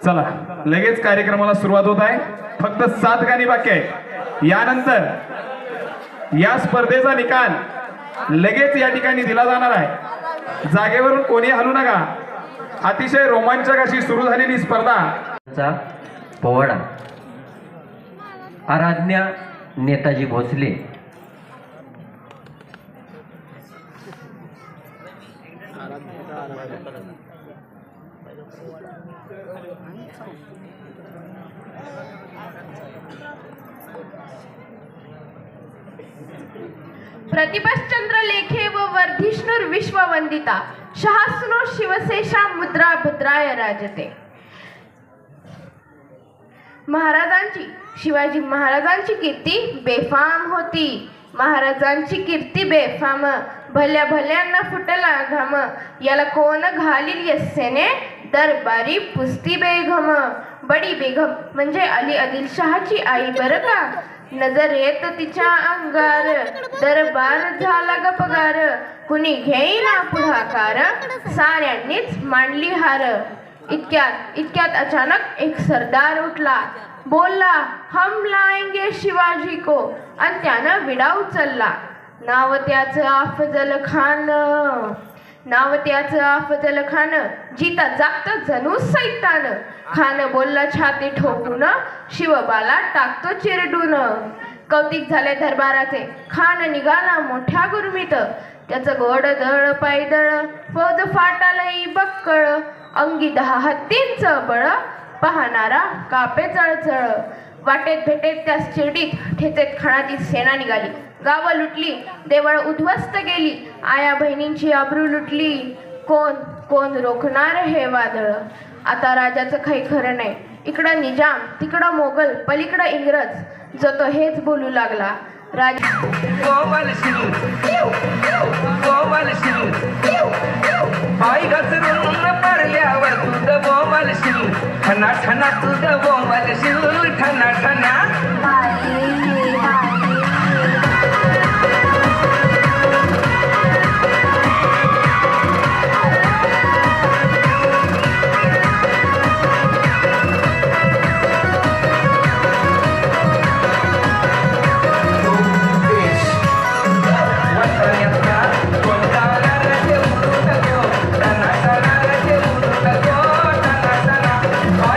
चला, लगेच कार्यक्रमाला सुरुवात होत आहे. फक्त 7 गाणी बाकी आहेत. यानंतर या स्पर्धेचा निकाल लगेच या ठिकाणी दिला जाणार आहे. जागेवरून कोणी हलू नका. अतिशय रोमांचक अशी सुरू झालेली स्पर्धा. पोवाडा आराध्या नेताजी भोसले प्रतिपश्चंद्र लेखे व वर्धिष्णुर विश्ववंदिता शहास्नो शिवशेषा मुद्रा भद्राय राजते. महाराजांची शिवाजी महाराजांची कीर्ती बेफाम होती. महाराजांची कीर्ती बेफाम भल्या भल्यांना फुटला घाम. याला कोण घालील यस्सेने दरबारी पुस्ती बेगम. बडी बेगम म्हणजे अली आदिलशहाची आई बरं का. नजर येत तिच्या अंगार दरबार झाला ग पगार. कुणी घेईना पुढाकार साऱ्यांनीच मांडली हार. इतक्यात अचानक एक सरदार उठला. बोलला हम लाएंगे शिवाजी को आणि त्यानं विडा उचलला. नाव त्याचं अफजल खान जिता जागता जणू सैतान. खान बोलला छाती ठोकून शिवबाला टाकतो चिरडून. कौतिक झाले दरबाराचे खान निघाला मोठ्या गुरमीत. त्याचं गोड दळ पायदळ फौज फाटालई बक्कळ. अंगी 10 हत्तींचं बळ पाहणारा कापे चळचळ. वाटेत भेटेत त्या शिर्डीत ठेचेत खाणाची सेना निघाली. गावं लुटली देवळ उद्ध्वस्त गेली. आया बहिणींची अब्रू लुटली. कोण रोखणार हे वादळ. आता राजाचं काही खरं नाही. इकडं निजाम तिकडं मोगल पलीकडं इंग्रज जो तो हेच बोलू लागला. पाय घसरून पडल्यावर तुझं बोंबलशील ठना ठना तुझं बोंबलशील ठना ठना. पाय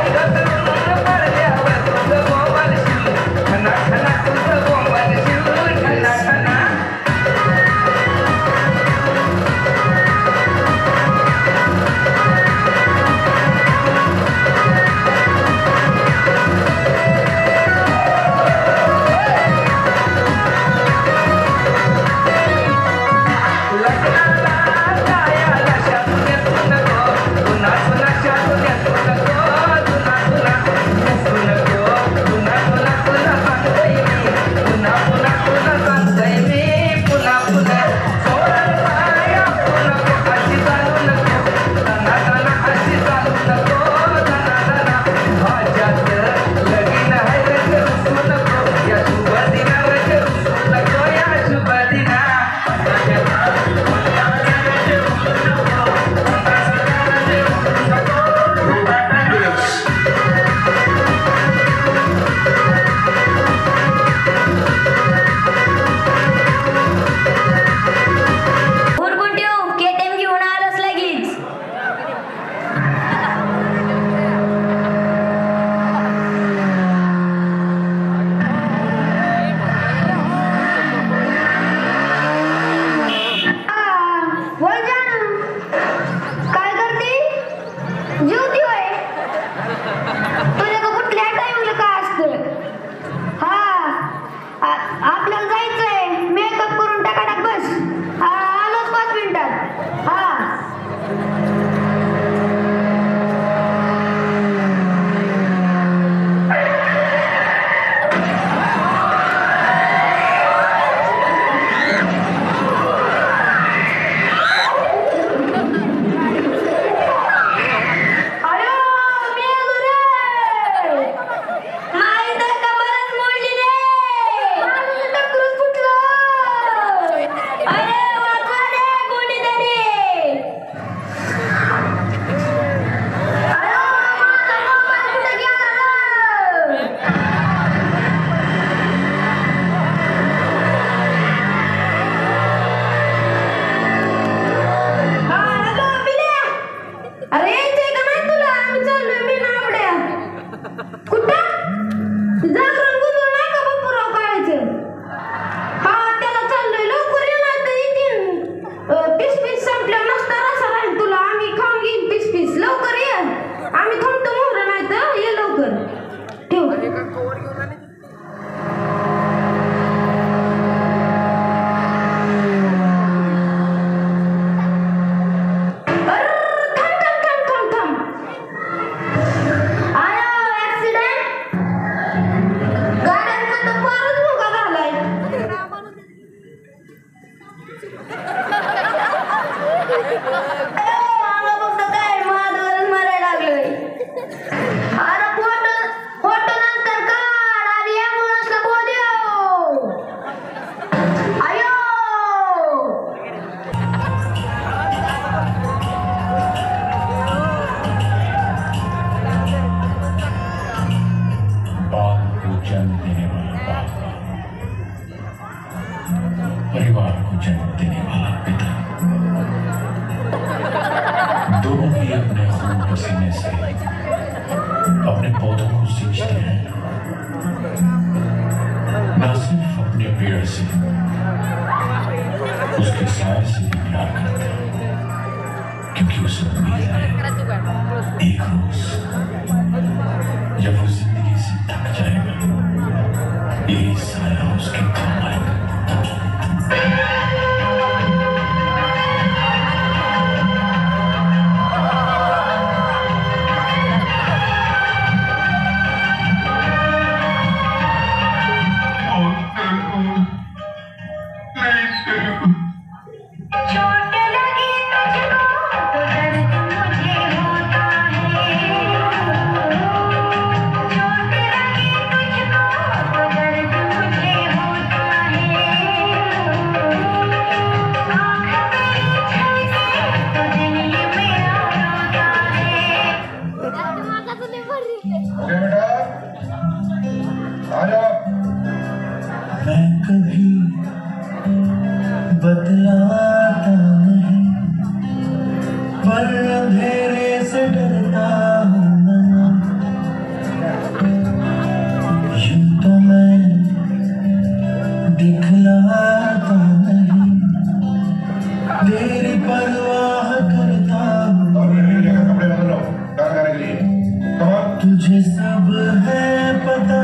घसरून पडल्यावर परिवार को जन्म देने वाला पिता, दोनों ही अपने खून पसीने से अपने पौधों को सींचते हैं, न सिर्फ अपने पेड़ से, उसके साय से भी प्यार करते हैं, क्योंकि उसे उम्मीद है एक रोज जब वो जिंदगी से थक जाएगा, यही साया उसके काम आएगा। मैं कभी बतलाता नहीं, पर अंधेरे से डरता हूँ ना। यूं तो मैं दिखलाता नहीं, तेरी परवाह करता हूँ। तुझे सब है पता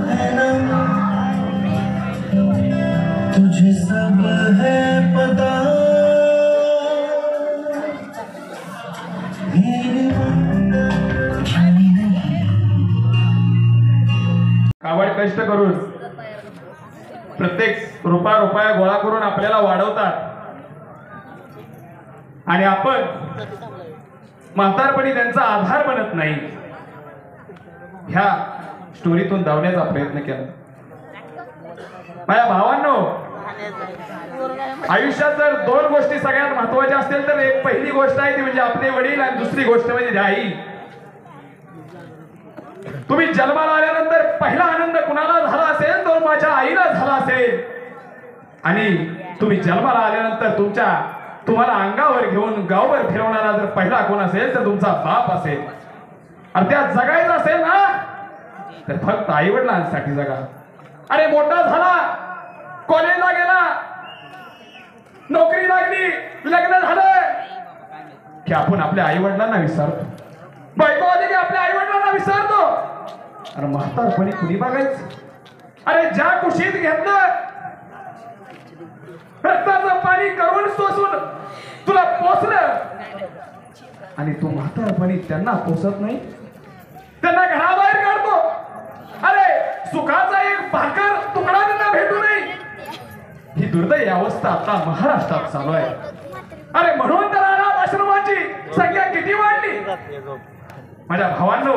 है ना, तुझे सब है पता, मेरे जाने नहीं। कावड कष्ट करून प्रत्येक रुपया गोळा करून आपल्याला वाढवतात आणि आपण म्हातारपणी त्यांचा आधार बनत नाही, ह्या स्टोरीतून धावण्याचा प्रयत्न केला। माझ्या भावांनो, आयुष्यात जर दोन गोष्टी सगळ्यात महत्वाच्या असतील तर एक पहिली गोष्ट आहे ती म्हणजे आपले वडील आणि दुसरी गोष्ट म्हणजे आई। तुम्ही जन्माला आल्यानंतर पहिला आनंद कुणाला झाला असेल तो माझ्या आईला झाला असेल, आणि तुम्ही जन्माला आल्यानंतर तुम्हाला अंगावर घेऊन गावभर फिरवणारा जर पहिला कोण असेल तर तुमचा बाप असेल। आणि त्या जगायचं असेल ना तर फक्त आई वडिलांसाठी जगा। अरे मोठा झाला, कॉलेजला गेला, नोकरी लागली, लग्न झालं की आपण आपल्या आई वडिलांना विसरतो, बायको आली की आपल्या आई वडिलांना विसरतो। अरे म्हातारपणी कुणी बघायचं? अरे ज्या कुशीत घेतलं रक्ताचं पाणी करून सोसून तुला पोचलं आणि तू म्हातारपणी त्यांना पोचत नाही, त्यांना घराबाहेर काढतो। अरे सुखाचा एक भाकर तुकडा त्यांना भेटू नये, ही दुर्दैवी अवस्था आता महाराष्ट्रात चालू आहे। अरे म्हणून तर अनाथ आश्रमाची संख्या किती वाढली। माझ्या भावांनो,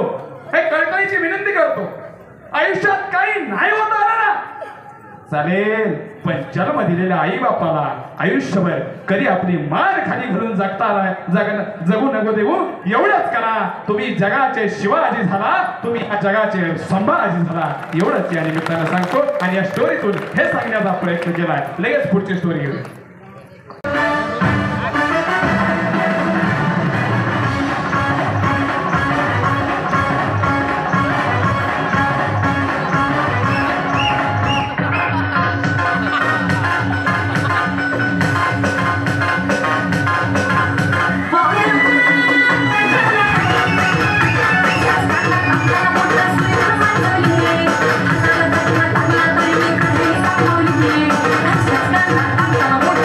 एक कळकळीची विनंती करतो, आयुष्यात काही नाही होत आलं ना चालेल, पण जन्म दिलेल्या आई बापाला आयुष्यभर कधी आपली मान खाली घालून जगू नको देऊ, एवढंच करा। तुम्ही जगाचे शिवाजी झाला, तुम्ही या जगाचे संभाजी झाला, एवढंच या निमित्तानं सांगतो आणि या स्टोरीतून हे सांगण्याचा प्रयत्न केलाय। लगेच पुढची स्टोरी घेऊ। I'm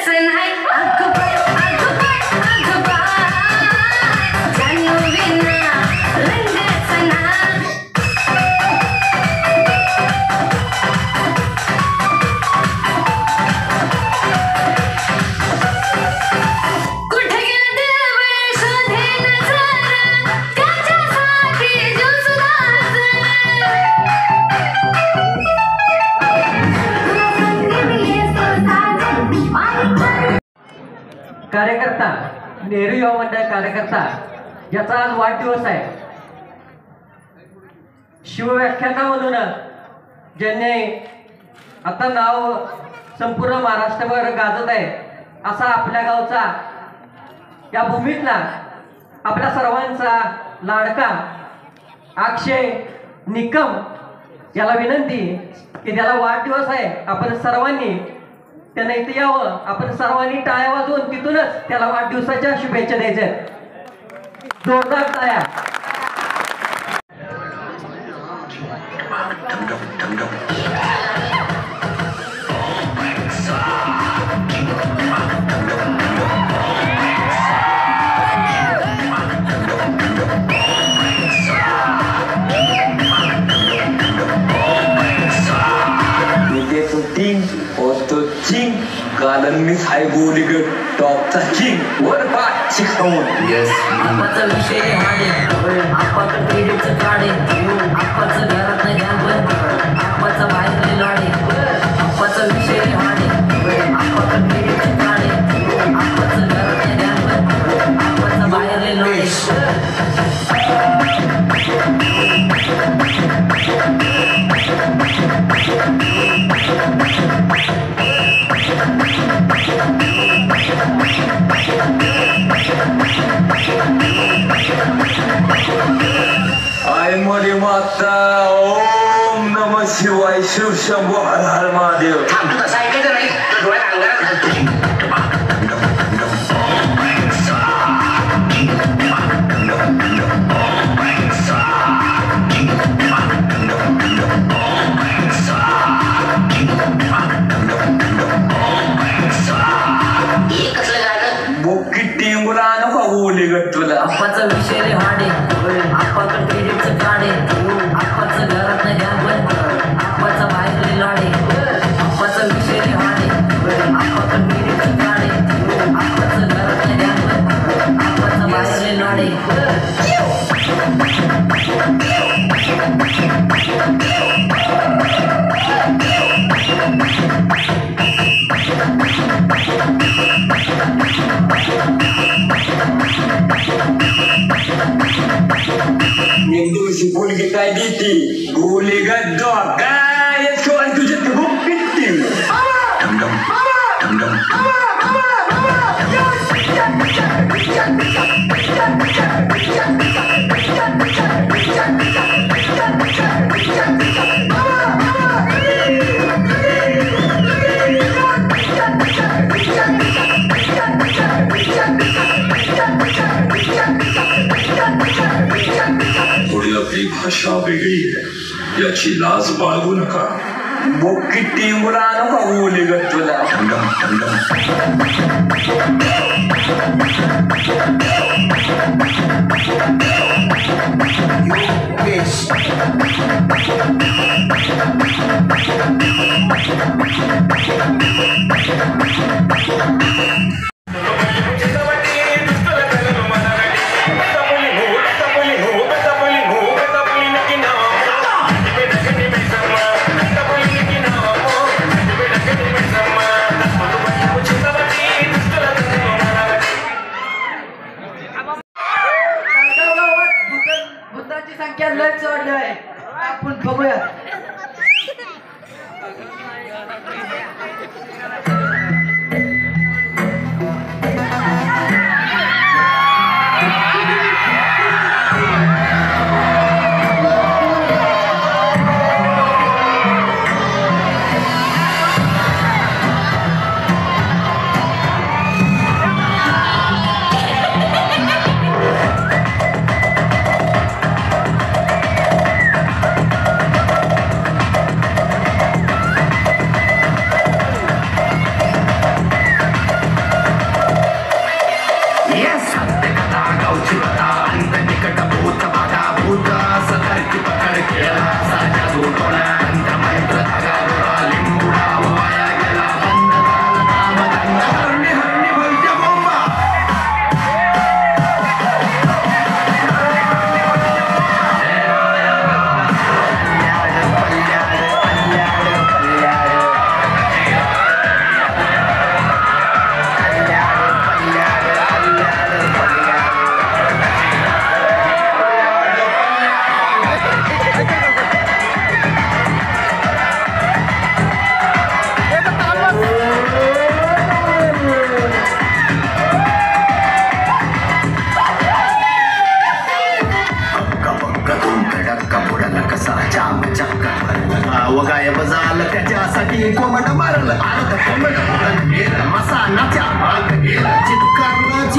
रंगच नाही अगं बाय अगं बाय अगं बाय जानू विना रंगच नाही कुठे गेला देव शोधे नजर त्याच्यासाठी जीव कार्यकर्ता नेहरू युवा मंडळ कार्यकर्ता ज्याचा आज वाढदिवस आहे, शिवव्याख्यानामधून ज्यांनी आता नाव संपूर्ण महाराष्ट्रभर गाजत आहे असा आपल्या गावचा या भूमीतला आपल्या सर्वांचा लाडका अक्षय निकम याला विनंती की त्याला वाढदिवस आहे, आपण सर्वांनी त्यांना इथे यावं, आपण सर्वांनी टाळ्या वाजवून तिथूनच त्याला वाढदिवसाच्या शुभेच्छा द्यायच्या. जोरदार टाळ्या. कारण मी हाय गोलीगड टॉपचा किंग वर पाठ शिकवून येस आपाचा विषय हाडे आपाचं क्रेडिटचं काढे आपाचं घरात नाही ध्यान पण आपाचा बाहेर लाडे आपाचा विषय हाडे आपाचं क्रेडिटचं काढे आपाचं घरात नाही ध्यान पण आपाचा बाहेर लाडे आय मरे माता ओम नमः शिवाय शिव शंभो हर हर महादेव तसं ऐकायचं नाही डोळ्यात अंगारात घालते आपाचा विषय रे हाडे आपाचं क्रेडिटचं काढे आपाचं घरात नाही ध्यान पण आपाचा बाहेर लाडे आपाचा विषय रे हाडे आपाचं क्रेडिटचं काढे आपाचं घरात नाही ध्यान पण आपाचा बाहेर लाडे Menduzi boleh kai diti, boleh gadok, kaya soal tu je tu pitti. Dam dam, dam dam. थोडी आपली भाषा वेगळी आहे याची लाज बाळगू नका. बोकी टिंगुला नका बोले ग तुला. डमडम डमडम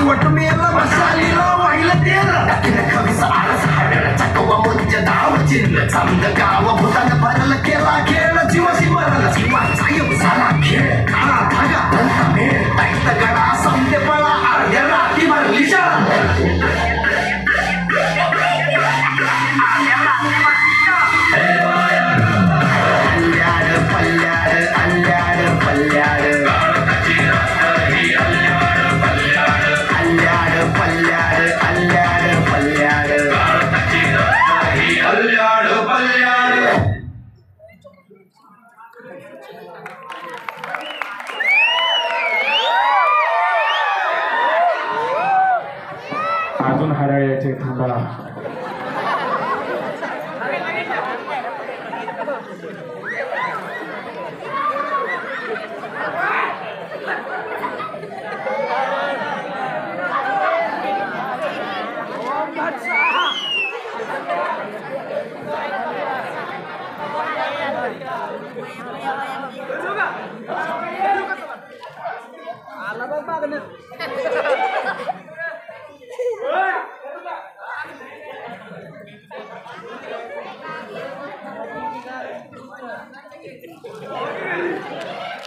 वट मेला बसालीला वाहिला तेला टाकीन खवीस आरस हाडला चकवा मुंज दाव चिन्ह समज गाव भूतान भरल केला खेळ जीवाशी मरल जीवाचा योग झाला खेळ काळा धागा धंदा मेळ ताईत गडा समते पळा अर्ध्या राती भरली अजून हराळ्याचे थांबा.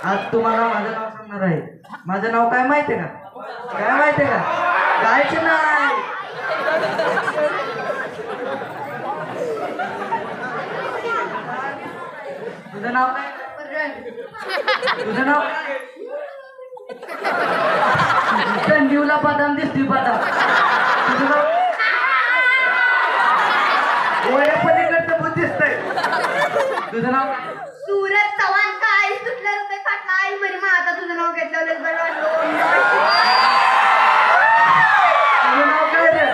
आज तुम्हाला माझं नाव सांगणार आहे. माझं नाव काय माहितीये का? काय माहितीये का? गायचं नाही. तुझं नाव काय? तुझं नाव काय? संजीवला बदाम दिसतोय बदाम. तुझं नाव पलीकडचं पण दिसतंय. तुझं नाव काय? सूरज चव्हाण. काय सुटलं रुपये फाटला आई बरी मग आता तुझं नाव घेतलं बरं वाटलं. तुझं नाव काय रे?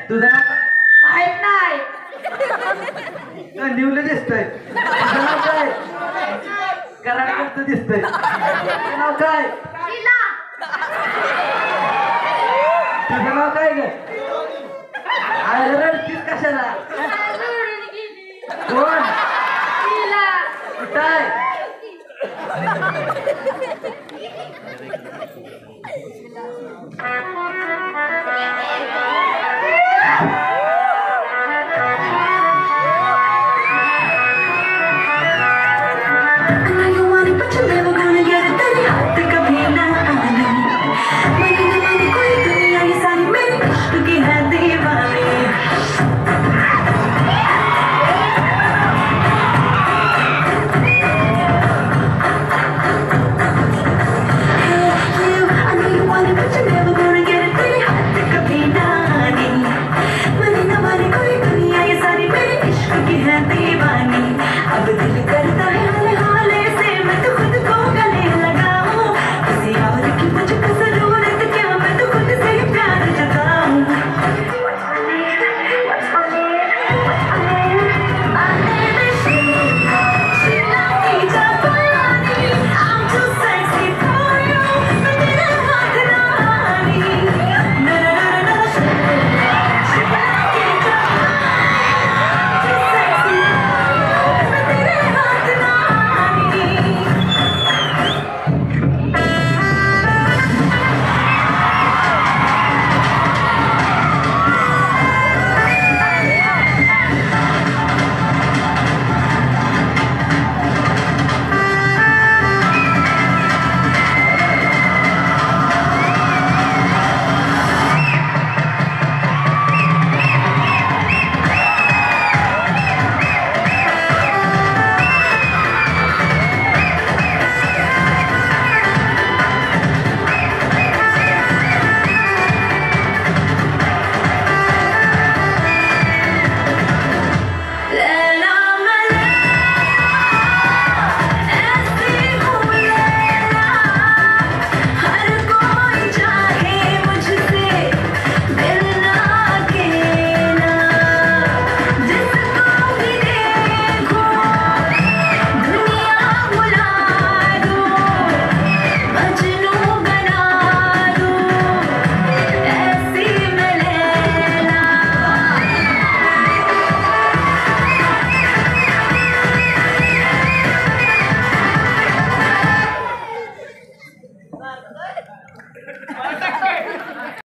तुझं नाव काय? माहित नाही. निवलं दिसतंय. तुझं नाव काय? कराडकडचं दिसतंय. तुझं नाव काय? तुझं नाव काय ग? रडतीस कशाला? कोण? कुठं आहे? You want it, but you never